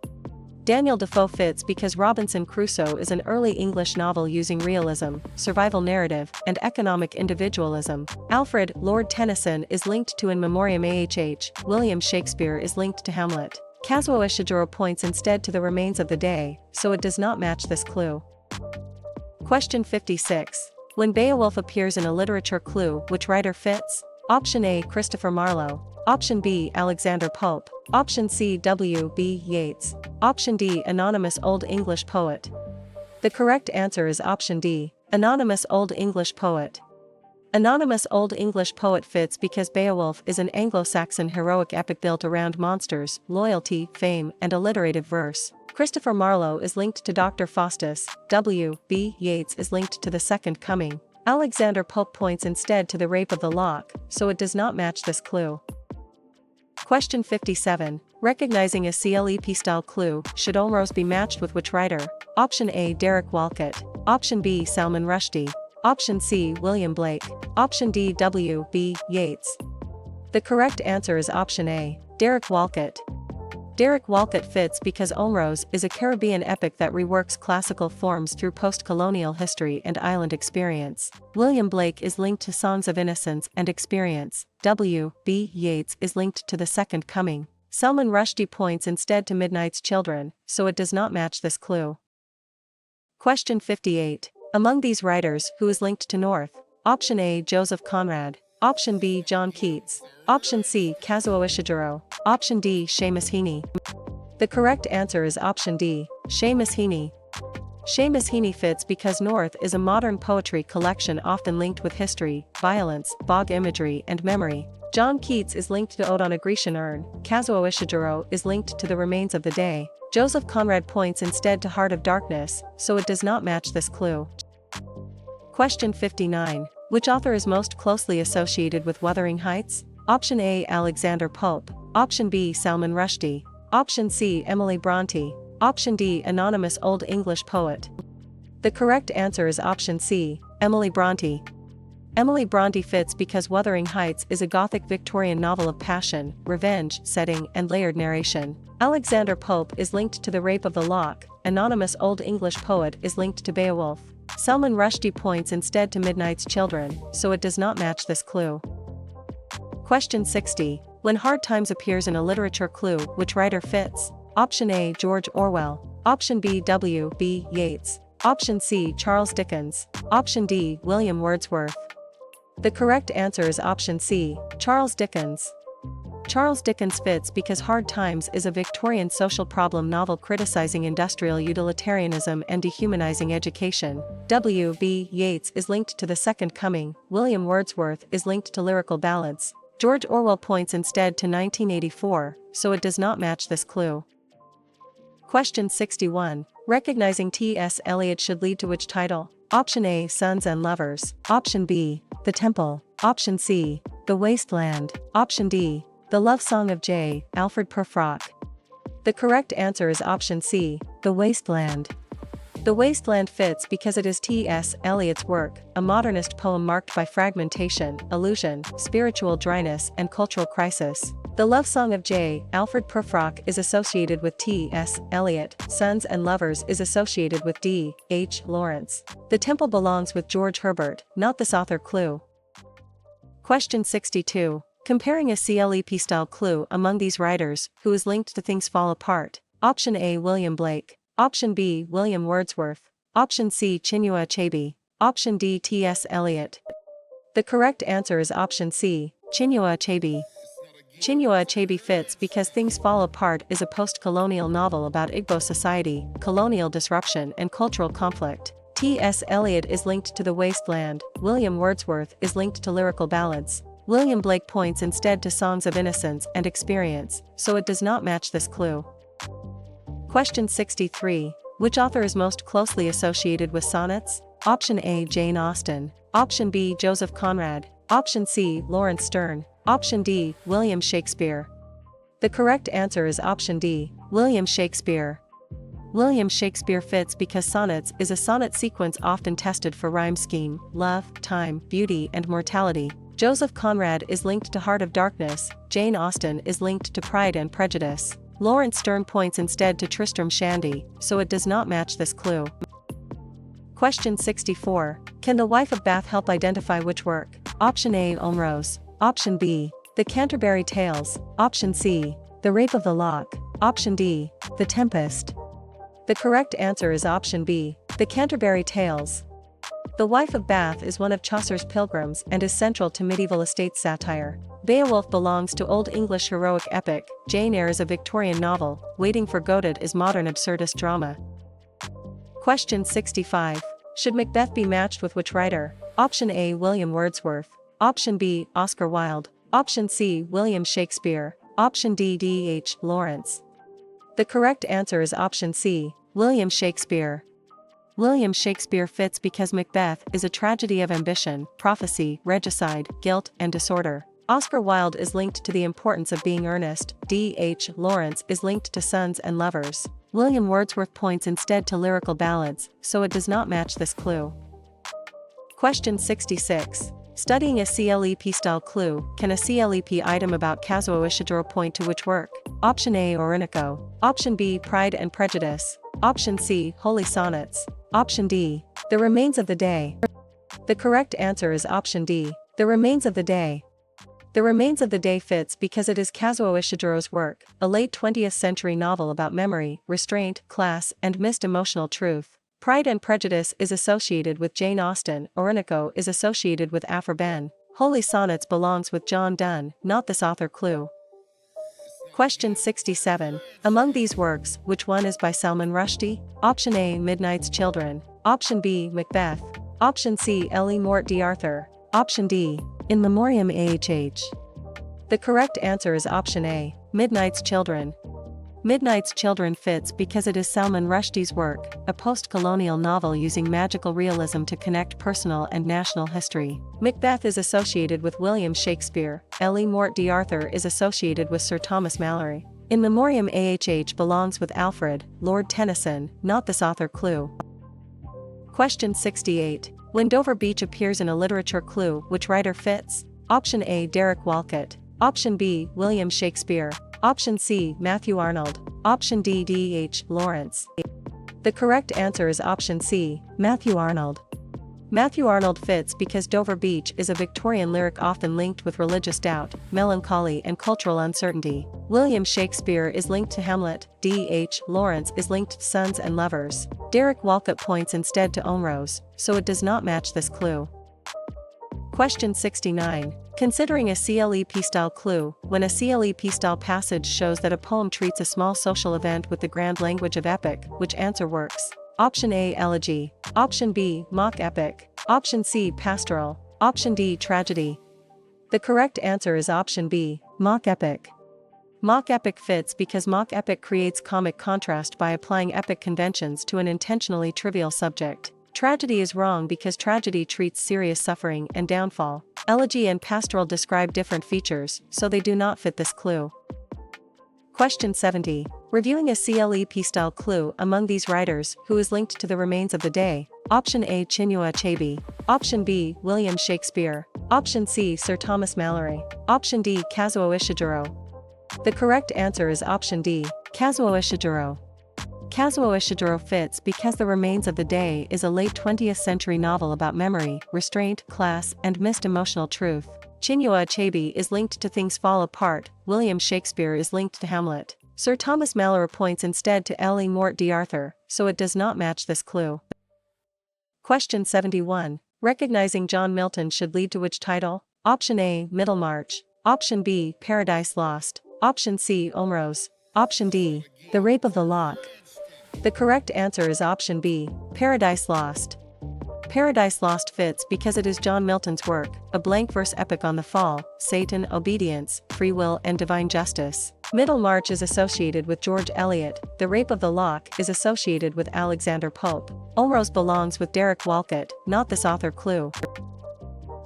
Daniel Defoe fits because Robinson Crusoe is an early English novel using realism, survival narrative, and economic individualism. Alfred, Lord Tennyson is linked to In Memoriam AHH. William Shakespeare is linked to Hamlet. Kazuo Ishiguro points instead to the remains of the day, so it does not match this clue. Question 56. When Beowulf appears in a literature clue, which writer fits? Option A. Christopher Marlowe. Option B. Alexander Pope. Option C. W. B. Yeats. Option D. Anonymous Old English poet. The correct answer is option D. Anonymous Old English poet. Anonymous Old English poet fits because Beowulf is an Anglo-Saxon heroic epic built around monsters, loyalty, fame, and alliterative verse. Christopher Marlowe is linked to Dr. Faustus. W. B. Yeats is linked to the Second Coming. Alexander Pope points instead to the Rape of the Lock, so it does not match this clue. Question 57. Recognizing a CLEP-style clue, should Olmrose be matched with which writer? Option A. Derek Walcott. Option B. Salman Rushdie. Option C. William Blake. Option D. W. B. Yeats. The correct answer is option A. Derek Walcott. Derek Walcott fits because Olmrose is a Caribbean epic that reworks classical forms through post-colonial history and island experience. William Blake is linked to Songs of Innocence and Experience. W. B. Yeats is linked to The Second Coming. Salman Rushdie points instead to Midnight's Children, so it does not match this clue. Question 58. Among these writers, who is linked to North? Option A. Joseph Conrad. Option B. John Keats. Option C. Kazuo Ishiguro. Option D. Seamus Heaney. The correct answer is option D. Seamus Heaney. Seamus Heaney fits because North is a modern poetry collection often linked with history, violence, bog imagery, and memory. John Keats is linked to Ode on a Grecian Urn. Kazuo Ishiguro is linked to The Remains of the Day. Joseph Conrad points instead to Heart of Darkness, so it does not match this clue. Question 59. Which author is most closely associated with Wuthering Heights? Option A. Alexander Pope. Option B. Salman Rushdie. Option C. Emily Bronte. Option D. Anonymous Old English poet. The correct answer is option C. Emily Bronte. Emily Bronte fits because Wuthering Heights is a Gothic Victorian novel of passion, revenge, setting, and layered narration. Alexander Pope is linked to The Rape of the Lock. Anonymous Old English poet is linked to Beowulf. Salman Rushdie points instead to Midnight's Children, so it does not match this clue. Question 60. When Hard Times appears in a literature clue, which writer fits? Option A. George Orwell. Option B. W. B. Yeats. Option C. Charles Dickens. Option D. William Wordsworth. The correct answer is option C. Charles Dickens. Charles Dickens fits because Hard Times is a Victorian social problem novel criticizing industrial utilitarianism and dehumanizing education. W. B. Yeats is linked to The Second Coming. William Wordsworth is linked to lyrical ballads. George Orwell points instead to 1984, so it does not match this clue. Question 61. Recognizing T.S. Eliot should lead to which title? Option A. Sons and Lovers. Option B. The Temple. Option C. The Wasteland. Option D. The Love Song of J. Alfred Prufrock. The correct answer is option C. The Wasteland. The Wasteland fits because it is T.S. Eliot's work, a modernist poem marked by fragmentation, illusion, spiritual dryness, and cultural crisis. The Love Song of J. Alfred Prufrock is associated with T.S. Eliot, Sons and Lovers is associated with D. H. Lawrence. The Temple belongs with George Herbert, not this author. Clue. Question 62. Comparing a CLEP-style clue among these writers, who is linked to Things Fall Apart. Option A. William Blake. Option B. William Wordsworth. Option C. Chinua Achebe. Option D. T.S. Eliot. The correct answer is option C. Chinua Achebe. Chinua Achebe fits because Things Fall Apart is a post-colonial novel about Igbo society, colonial disruption and cultural conflict. T.S. Eliot is linked to The Wasteland, William Wordsworth is linked to lyrical ballads. William Blake points instead to songs of innocence and experience, so it does not match this clue. Question 63. Which author is most closely associated with sonnets? Option A. Jane Austen. Option B. Joseph Conrad. Option C. Lawrence Sterne. Option D. William Shakespeare. The correct answer is option D. William Shakespeare. William Shakespeare fits because sonnets is a sonnet sequence often tested for rhyme scheme, love, time, beauty and mortality. Joseph Conrad is linked to Heart of Darkness, Jane Austen is linked to Pride and Prejudice. Lawrence Sterne points instead to Tristram Shandy, so it does not match this clue. Question 64. Can the wife of Bath help identify which work? Option A. Omrose. Option B. The Canterbury Tales. Option C. The Rape of the Lock. Option D. The Tempest. The correct answer is option B. The Canterbury Tales. The Wife of Bath is one of Chaucer's pilgrims and is central to medieval estate satire. Beowulf belongs to Old English heroic epic, Jane Eyre is a Victorian novel, Waiting for Godot is modern absurdist drama. Question 65. Should Macbeth be matched with which writer? Option A. William Wordsworth. Option B. Oscar Wilde. Option C. William Shakespeare. Option D. D. H. Lawrence. The correct answer is option C. William Shakespeare. William Shakespeare fits because Macbeth is a tragedy of ambition, prophecy, regicide, guilt, and disorder. Oscar Wilde is linked to the importance of being earnest, D. H. Lawrence is linked to Sons and Lovers. William Wordsworth points instead to lyrical ballads, so it does not match this clue. Question 66. Studying a CLEP-style clue, can a CLEP item about Kazuo Ishiguro point to which work? Option A. Orinoco. Option B. Pride and Prejudice. Option C. Holy Sonnets. Option D. The Remains of the Day. The correct answer is option D. The Remains of the Day. The Remains of the Day fits because it is Kazuo Ishiguro's work, a late 20th century novel about memory, restraint, class, and missed emotional truth. Pride and Prejudice is associated with Jane Austen, Orinoco is associated with Aphra Behn. Holy Sonnets belongs with John Donne, not this author. Clue. Question 67. Among these works, which one is by Salman Rushdie? Option A. Midnight's Children. Option B. Macbeth. Option C. L.E. Mort d'Arthur. Option D. In Memoriam AHH. The correct answer is option A. Midnight's Children. Midnight's Children fits because it is Salman Rushdie's work, a post-colonial novel using magical realism to connect personal and national history. Macbeth is associated with William Shakespeare, L.E. Mort d'Arthur is associated with Sir Thomas Malory. In Memoriam AHH belongs with Alfred, Lord Tennyson, not this author. Clue. Question 68. When Dover Beach appears in a literature clue, which writer fits? Option A. Derek Walcott. Option B. William Shakespeare. Option C. Matthew Arnold. Option D. D. H. Lawrence. The correct answer is option C. Matthew Arnold. Matthew Arnold fits because Dover Beach is a Victorian lyric often linked with religious doubt, melancholy and cultural uncertainty. William Shakespeare is linked to Hamlet, D. H. Lawrence is linked to Sons and Lovers. Derek Walcott points instead to Omrose, so it does not match this clue. Question 69. Considering a CLEP-style clue, when a CLEP-style passage shows that a poem treats a small social event with the grand language of epic, which answer works? Option A. Elegy. Option B. Mock epic. Option C. Pastoral. Option D. Tragedy. The correct answer is option B. Mock epic. Mock epic fits because mock epic creates comic contrast by applying epic conventions to an intentionally trivial subject. Tragedy is wrong because tragedy treats serious suffering and downfall. Elegy and pastoral describe different features, so they do not fit this clue. Question 70. Reviewing a CLEP style clue among these writers who is linked to the remains of the day. Option A. Chinua Achebe. Option B. William Shakespeare. Option C. Sir Thomas Malory. Option D. Kazuo Ishiguro. The correct answer is option D. Kazuo Ishiguro. Kazuo Ishiguro fits because The Remains of the Day is a late 20th century novel about memory, restraint, class, and missed emotional truth. Chinua Achebe is linked to Things Fall Apart, William Shakespeare is linked to Hamlet. Sir Thomas Malory points instead to L. E. Mort d'Arthur, so it does not match this clue. Question 71. Recognizing John Milton should lead to which title? Option A. Middlemarch. Option B. Paradise Lost. Option C. Omrose. Option D. The Rape of the Lock. The correct answer is option B. Paradise Lost. Paradise Lost fits because it is John Milton's work, a blank verse epic on the fall, Satan, obedience, free will, and divine justice. Middlemarch is associated with George Eliot, The Rape of the Lock is associated with Alexander Pope. Omrose belongs with Derek Walcott, not this author clue.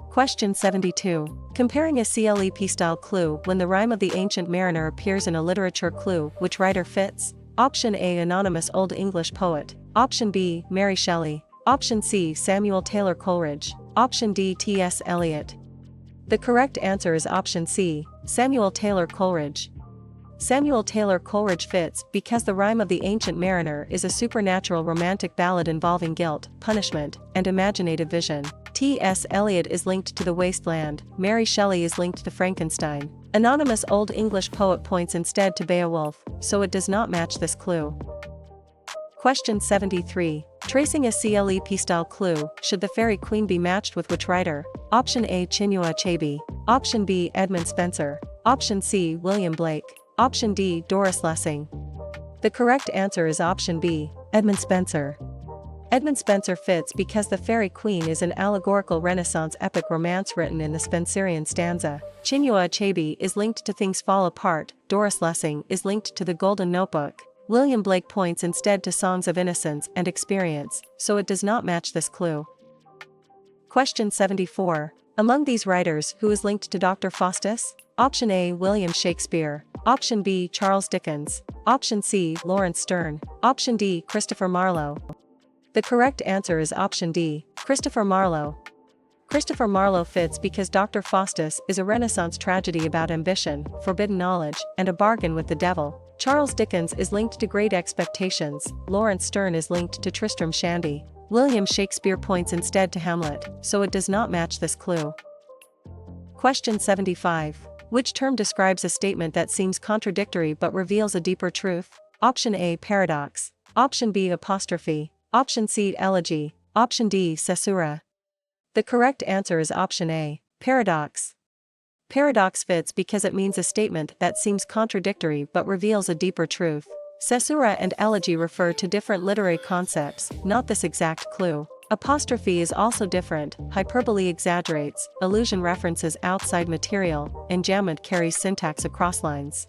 Question 72. Comparing a CLEP-style clue when the rhyme of the Ancient Mariner appears in a literature clue, which writer fits? Option A. Anonymous Old English poet. Option B. Mary Shelley. Option C. Samuel Taylor Coleridge. Option D. T.S. Eliot. The correct answer is option C. Samuel Taylor Coleridge. Samuel Taylor Coleridge fits because The Rime of the Ancient Mariner is a supernatural romantic ballad involving guilt, punishment, and imaginative vision. T.S. Eliot is linked to The Waste Land, Mary Shelley is linked to Frankenstein. Anonymous Old English poet points instead to Beowulf, so it does not match this clue. Question 73. Tracing a CLEP-style clue, should the Fairy Queen be matched with which writer? Option A. Chinua Achebe. Option B. Edmund Spenser. Option C. William Blake. Option D. Doris Lessing. The correct answer is option B. Edmund Spenser. Edmund Spenser fits because The Fairy Queen is an allegorical Renaissance epic romance written in the Spenserian stanza. Chinua Achebe is linked to Things Fall Apart, Doris Lessing is linked to The Golden Notebook. William Blake points instead to Songs of Innocence and Experience, so it does not match this clue. Question 74. Among these writers, who is linked to Dr. Faustus? Option A. William Shakespeare. Option B. Charles Dickens. Option C. Lawrence Sterne. Option D. Christopher Marlowe. The correct answer is option D. Christopher Marlowe. Christopher Marlowe fits because Dr. Faustus is a Renaissance tragedy about ambition, forbidden knowledge, and a bargain with the devil. Charles Dickens is linked to Great Expectations, Lawrence Sterne is linked to Tristram Shandy. William Shakespeare points instead to Hamlet, so it does not match this clue. Question 75. Which term describes a statement that seems contradictory but reveals a deeper truth? Option A. Paradox. Option B. Apostrophe. Option C. Elegy. Option D. Caesura. The correct answer is option A. Paradox. Paradox fits because it means a statement that seems contradictory but reveals a deeper truth. Caesura and elegy refer to different literary concepts, not this exact clue. Apostrophe is also different, hyperbole exaggerates, allusion references outside material, enjambment carries syntax across lines.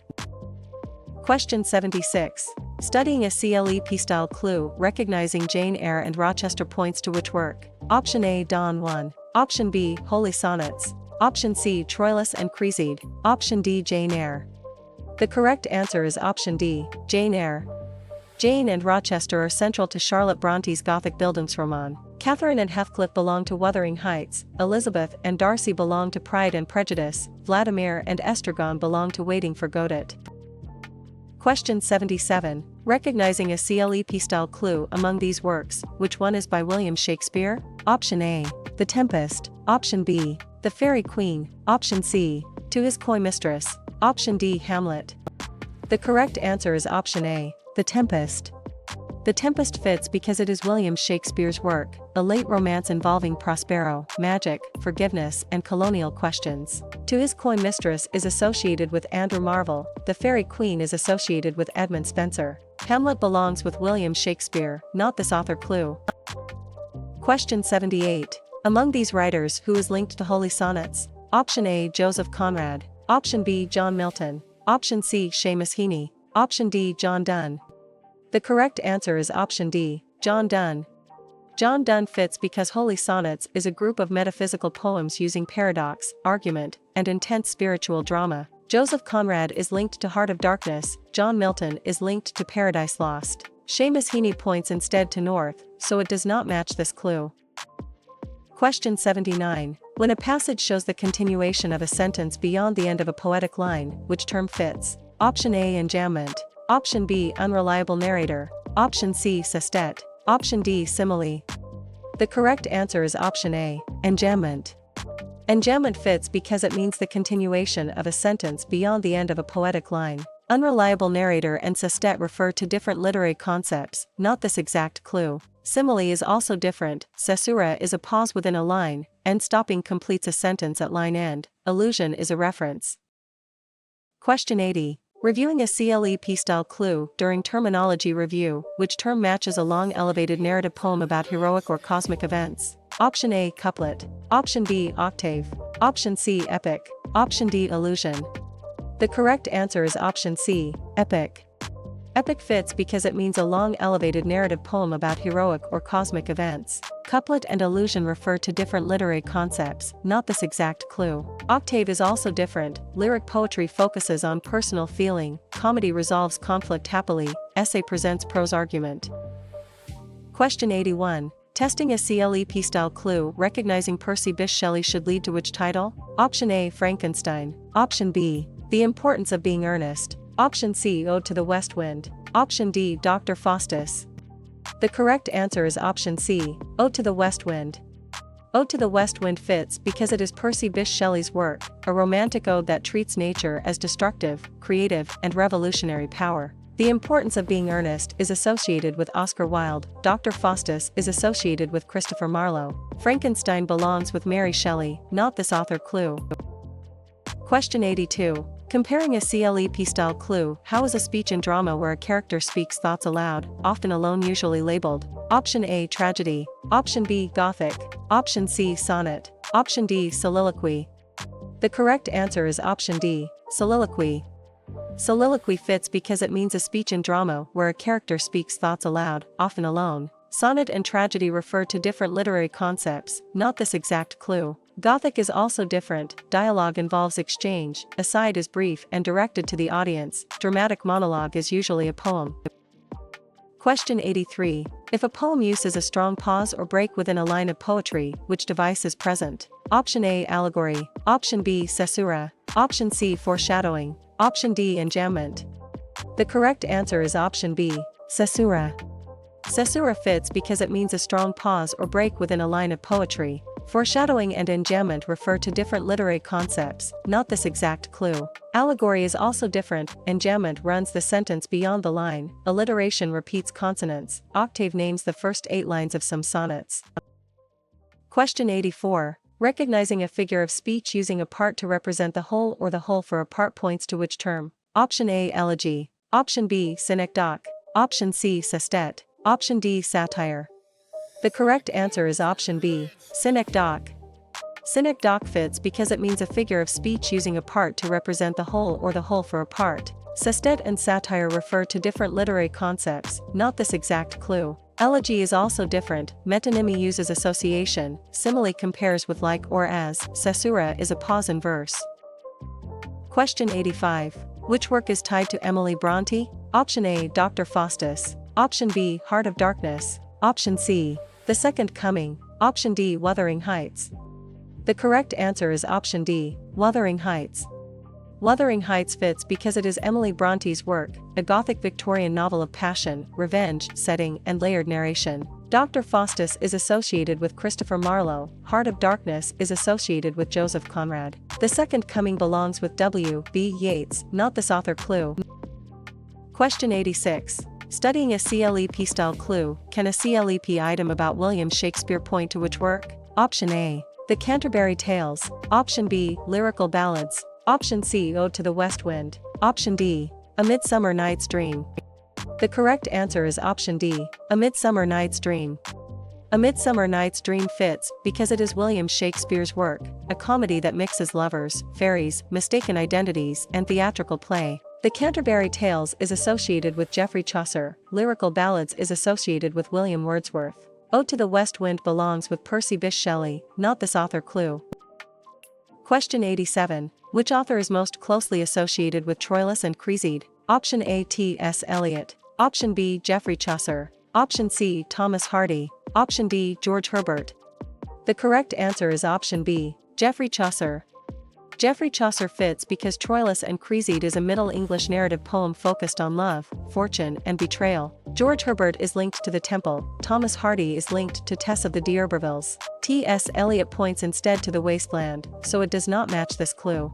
Question 76. Studying a CLEP-style clue, recognizing Jane Eyre and Rochester points to which work? Option A. Don Juan. Option B. Holy Sonnets. Option C. Troilus and Cresside. Option D. Jane Eyre. The correct answer is option D. Jane Eyre. Jane and Rochester are central to Charlotte Bronte's Gothic Bildungsroman. Catherine and Heathcliff belong to Wuthering Heights, Elizabeth and Darcy belong to Pride and Prejudice, Vladimir and Estragon belong to Waiting for Godot. Question 77. Recognizing a CLEP-style clue among these works, which one is by William Shakespeare? Option A. The Tempest. Option B. The Fairy Queen. Option C. To His Coy Mistress. Option D. Hamlet. The correct answer is option A. The Tempest. The Tempest fits because it is William Shakespeare's work, a late romance involving Prospero, magic, forgiveness, and colonial questions. To His Coy Mistress is associated with Andrew Marvell, The Fairy Queen is associated with Edmund Spenser. Hamlet belongs with William Shakespeare, not this author clue. Question 78. Among these writers, who is linked to Holy Sonnets? Option A. Joseph Conrad. Option B. John Milton. Option C. Seamus Heaney. Option D. John Donne. The correct answer is option D. John Donne. John Donne fits because Holy Sonnets is a group of metaphysical poems using paradox, argument, and intense spiritual drama. Joseph Conrad is linked to Heart of Darkness, John Milton is linked to Paradise Lost. Seamus Heaney points instead to north, so it does not match this clue. Question 79. When a passage shows the continuation of a sentence beyond the end of a poetic line, which term fits? Option A. Enjambment. Option B. Unreliable narrator. Option C. Sestet. Option D. Simile. The correct answer is option A. Enjambment. Enjambment fits because it means the continuation of a sentence beyond the end of a poetic line. Unreliable narrator and sestet refer to different literary concepts, not this exact clue. Simile is also different. Caesura is a pause within a line, and stopping completes a sentence at line end. Allusion is a reference. Question 80. Reviewing a CLEP style clue during terminology review, which term matches a long elevated narrative poem about heroic or cosmic events? Option A. Couplet. Option B. Octave. Option C. Epic. Option D. Allusion. The correct answer is option C. Epic. Epic fits because it means a long elevated narrative poem about heroic or cosmic events. Couplet and allusion refer to different literary concepts, not this exact clue. Octave is also different. Lyric poetry focuses on personal feeling, comedy resolves conflict happily, essay presents prose argument. Question 81. Testing a CLEP style clue recognizing Percy Bysshe Shelley should lead to which title? Option A. Frankenstein. Option B. The Importance of Being Earnest. Option C. Ode to the West Wind. Option D. Dr. Faustus. The correct answer is option C. Ode to the West Wind. Ode to the West Wind fits because it is Percy Bysshe Shelley's work, a romantic ode that treats nature as destructive, creative, and revolutionary power. The Importance of Being Earnest is associated with Oscar Wilde. Dr. Faustus is associated with Christopher Marlowe. Frankenstein belongs with Mary Shelley, not this author clue. Question 82. Comparing a CLEP style clue, how is a speech in drama where a character speaks thoughts aloud, often alone usually labeled? Option A. Tragedy. Option B. Gothic. Option C. Sonnet. Option D. Soliloquy. The correct answer is option D. Soliloquy. Soliloquy fits because it means a speech in drama where a character speaks thoughts aloud, often alone. Sonnet and tragedy refer to different literary concepts, not this exact clue. Gothic is also different. Dialogue involves exchange, aside is brief and directed to the audience, dramatic monologue is usually a poem. Question 83. If a poem uses a strong pause or break within a line of poetry, which device is present? Option A. Allegory. Option B. Caesura. Option C. Foreshadowing. Option D. Enjambment. The correct answer is option B. Caesura. Caesura fits because it means a strong pause or break within a line of poetry. Foreshadowing and enjambment refer to different literary concepts, not this exact clue. Allegory is also different. Enjambment runs the sentence beyond the line. Alliteration repeats consonants. Octave names the first 8 lines of some sonnets. Question 84. Recognizing a figure of speech using a part to represent the whole or the whole for a part points to which term? Option A. Elegy. Option B. Synecdoche. Option C. Sestet. Option D. Satire. The correct answer is option B. Synecdoche. Synecdoche fits because it means a figure of speech using a part to represent the whole or the whole for a part. Sestet and satire refer to different literary concepts, not this exact clue. Elegy is also different. Metonymy uses association. Simile compares with like or as. Caesura is a pause in verse. Question 85. Which work is tied to Emily Bronte? Option A. Dr. Faustus. Option B. Heart of Darkness. Option C. The Second Coming. Option D. Wuthering Heights. The correct answer is option D. Wuthering Heights. Wuthering Heights fits because it is Emily Bronte's work, a Gothic Victorian novel of passion, revenge, setting, and layered narration. Dr. Faustus is associated with Christopher Marlowe. Heart of Darkness is associated with Joseph Conrad. The Second Coming belongs with W. B. Yeats, not this author clue. Question 86. Studying a CLEP style clue, can a CLEP item about William Shakespeare point to which work? Option A. The Canterbury Tales. Option B. Lyrical Ballads. Option C. Ode to the West Wind. Option D. A Midsummer Night's Dream. The correct answer is option D. A Midsummer Night's Dream. A Midsummer Night's Dream fits because it is William Shakespeare's work, a comedy that mixes lovers, fairies, mistaken identities, and theatrical play. The Canterbury Tales is associated with Geoffrey Chaucer. Lyrical Ballads is associated with William Wordsworth. Ode to the West Wind belongs with Percy Bysshe Shelley, not this author clue. Question 87. Which author is most closely associated with Troilus and Cresside? Option A. T.S. Eliot. Option B. Geoffrey Chaucer. Option C. Thomas Hardy. Option D. George Herbert. The correct answer is option B. Geoffrey Chaucer. Geoffrey Chaucer fits because Troilus and Cresside is a Middle English narrative poem focused on love, fortune, and betrayal. George Herbert is linked to the Temple. Thomas Hardy is linked to Tess of the D'Urbervilles. T.S. Eliot points instead to the wasteland, so it does not match this clue.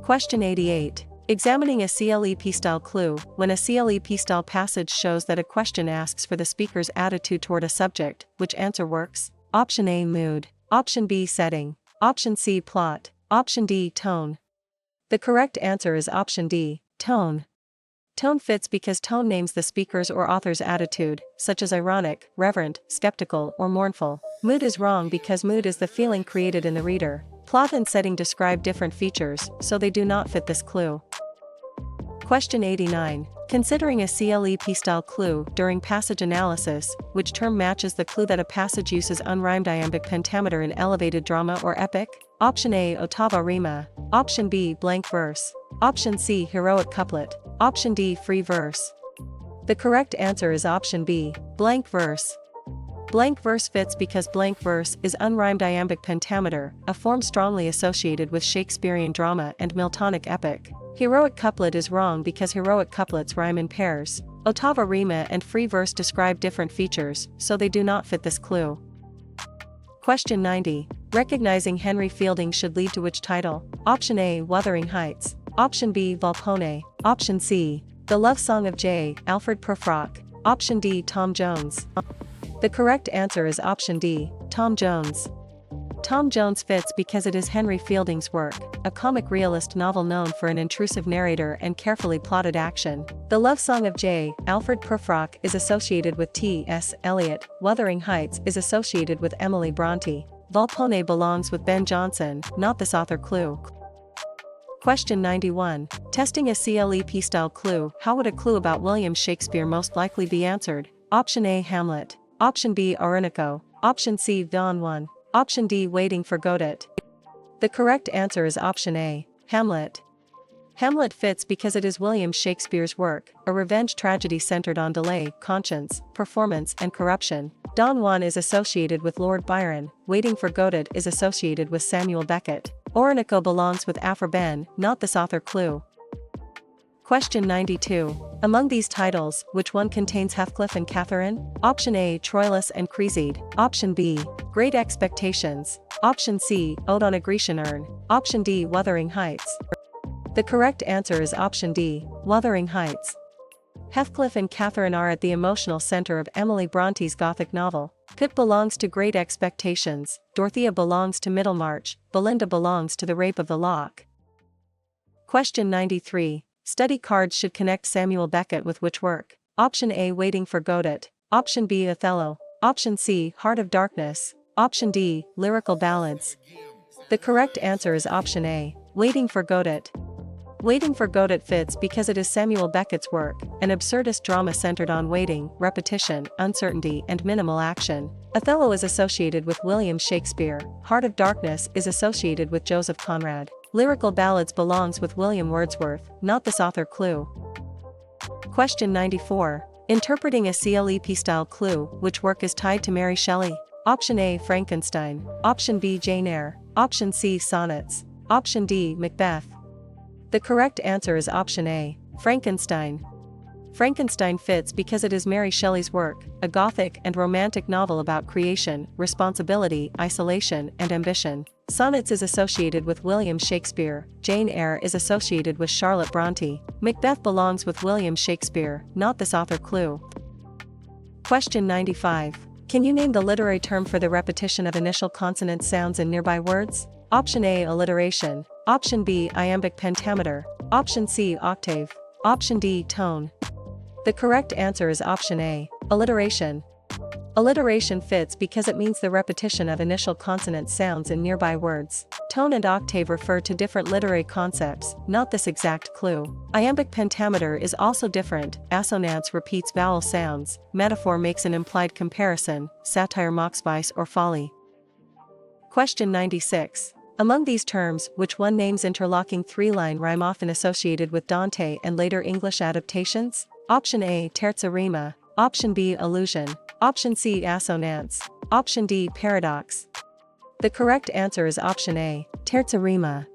Question 88. Examining a CLEP-style clue. When a CLEP-style passage shows that a question asks for the speaker's attitude toward a subject, which answer works? Option A. Mood. Option B. Setting. Option C. Plot. Option D. Tone. The correct answer is option D. Tone. Tone fits because tone names the speaker's or author's attitude, such as ironic, reverent, skeptical, or mournful. Mood is wrong because mood is the feeling created in the reader. Plot and setting describe different features, so they do not fit this clue. Question 89. Considering a CLEP-style clue during passage analysis, which term matches the clue that a passage uses unrhymed iambic pentameter in elevated drama or epic? Option A. Ottava rima. Option B. Blank verse. Option C. Heroic couplet. Option D. Free verse. The correct answer is option B. Blank verse. Blank verse fits because blank verse is unrhymed iambic pentameter, a form strongly associated with Shakespearean drama and Miltonic epic. Heroic couplet is wrong because heroic couplets rhyme in pairs. Ottava rima and free verse describe different features, so they do not fit this clue. Question 90. Recognizing Henry Fielding should lead to which title? Option A. Wuthering Heights. Option B. Volpone. Option C. The Love Song of J. Alfred Prufrock. Option D. Tom Jones. The correct answer is option D. Tom Jones. Tom Jones fits because it is Henry Fielding's work, a comic realist novel known for an intrusive narrator and carefully plotted action. The Love Song of J. Alfred Prufrock is associated with T.S. Eliot. Wuthering Heights is associated with Emily Bronte. Volpone belongs with Ben Jonson, not this author clue. Question 91. Testing a CLEP-style clue. How would a clue about William Shakespeare most likely be answered? Option A. Hamlet. Option B. Orinoco. Option C. Don Juan. Option D. Waiting for Godot. The correct answer is option A. Hamlet. Hamlet fits because it is William Shakespeare's work, a revenge tragedy centered on delay, conscience, performance, and corruption. Don Juan is associated with Lord Byron. Waiting for Godot is associated with Samuel Beckett. Orinoco belongs with Aphra Behn, not this author clue. Question 92. Among these titles, which one contains Heathcliff and Catherine? Option A. Troilus and Cresside. Option B. Great Expectations. Option C. Ode on a Grecian Urn. Option D. Wuthering Heights. The correct answer is option D. Wuthering Heights. Heathcliff and Catherine are at the emotional center of Emily Bronte's Gothic novel. Pip belongs to Great Expectations, Dorothea belongs to Middlemarch, Belinda belongs to The Rape of the Lock. Question 93. Study cards should connect Samuel Beckett with which work? Option A. Waiting for Godot. Option B. Othello. Option C. Heart of Darkness. Option D. Lyrical Ballads. The correct answer is option A. Waiting for Godot. Waiting for Godot fits because it is Samuel Beckett's work, an absurdist drama centered on waiting, repetition, uncertainty, and minimal action. Othello is associated with William Shakespeare. Heart of Darkness is associated with Joseph Conrad. Lyrical Ballads belongs with William Wordsworth, not this author clue. Question 94. Interpreting a CLEP-style clue, which work is tied to Mary Shelley? Option A. Frankenstein. Option B. Jane Eyre. Option C. Sonnets. Option D. Macbeth. The correct answer is option A. Frankenstein. Frankenstein fits because it is Mary Shelley's work, a Gothic and romantic novel about creation, responsibility, isolation, and ambition. Sonnets is associated with William Shakespeare. Jane Eyre is associated with Charlotte Bronte. Macbeth belongs with William Shakespeare, not this author clue. Question 95. Can you name the literary term for the repetition of initial consonant sounds in nearby words? Option A. Alliteration. Option B. Iambic pentameter. Option C. Octave. Option D. Tone. The correct answer is option A. Alliteration. Alliteration fits because it means the repetition of initial consonant sounds in nearby words. Tone and octave refer to different literary concepts, not this exact clue. Iambic pentameter is also different. Assonance repeats vowel sounds. Metaphor makes an implied comparison. Satire mocks vice or folly. Question 96. Among these terms, which one names interlocking three-line rhyme often associated with Dante and later English adaptations? Option A, terza rima. Option B, allusion. Option C, assonance. Option D, paradox. The correct answer is option A, terza rima.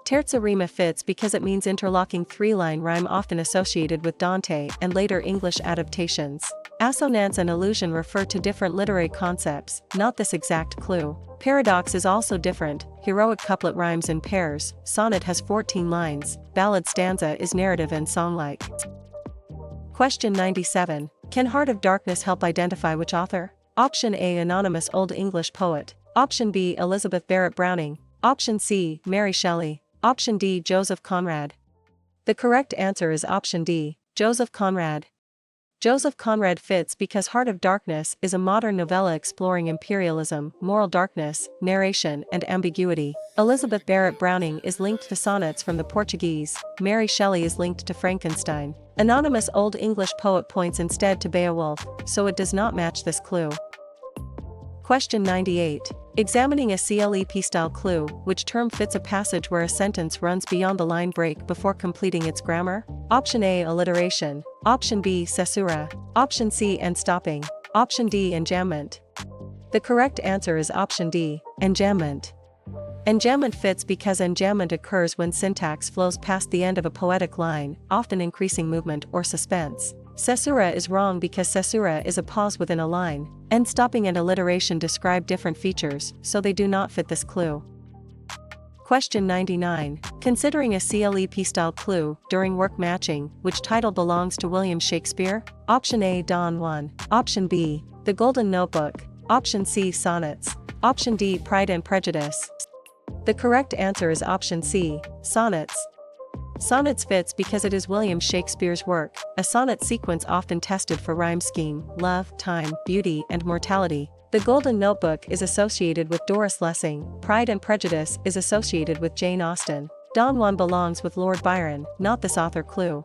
Terza rima fits because it means interlocking three-line rhyme often associated with Dante and later English adaptations. Assonance and allusion refer to different literary concepts, not this exact clue. Paradox is also different. Heroic couplet rhymes in pairs, sonnet has 14 lines, ballad stanza is narrative and song-like. Question 97. Can Heart of Darkness help identify which author? Option A, anonymous Old English poet. Option B, Elizabeth Barrett Browning. Option C, Mary Shelley. Option D, Joseph Conrad. The correct answer is option D, Joseph Conrad. Joseph Conrad fits because Heart of Darkness is a modern novella exploring imperialism, moral darkness, narration, and ambiguity. Elizabeth Barrett Browning is linked to sonnets from the Portuguese. Mary Shelley is linked to Frankenstein. Anonymous Old English poet points instead to Beowulf, so it does not match this clue. Question 98. Examining a CLEP-style clue, which term fits a passage where a sentence runs beyond the line break before completing its grammar? Option A, alliteration. Option B, caesura. Option C, end stopping. Option D, enjambment. The correct answer is option D, enjambment. Enjambment fits because enjambment occurs when syntax flows past the end of a poetic line, often increasing movement or suspense. Caesura is wrong because caesura is a pause within a line. End stopping and alliteration describe different features, so they do not fit this clue. Question 99. Considering a CLEP-style clue during work matching, which title belongs to William Shakespeare? Option A, Don Juan. Option B, The Golden Notebook. Option C, Sonnets. Option D, Pride and Prejudice. The correct answer is option C, Sonnets. Sonnets fits because it is William Shakespeare's work, a sonnet sequence often tested for rhyme scheme, love, time, beauty, and mortality. The Golden Notebook is associated with Doris Lessing. Pride and Prejudice is associated with Jane Austen. Don Juan belongs with Lord Byron, not this author clue.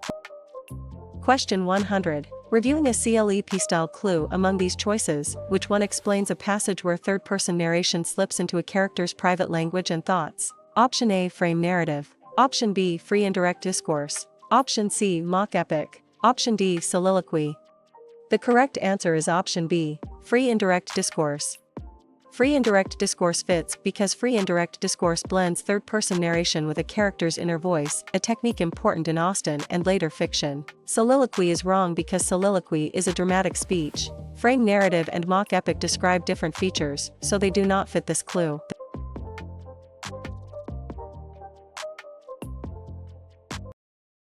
Question 100. Reviewing a CLEP-style clue among these choices, which one explains a passage where third-person narration slips into a character's private language and thoughts? Option A, frame narrative. Option B, free indirect discourse. Option C, mock epic. Option D, soliloquy. The correct answer is option B, free indirect discourse. Free indirect discourse fits because free indirect discourse blends third-person narration with a character's inner voice, a technique important in Austen and later fiction. Soliloquy is wrong because soliloquy is a dramatic speech. Frame narrative and mock epic describe different features, so they do not fit this clue.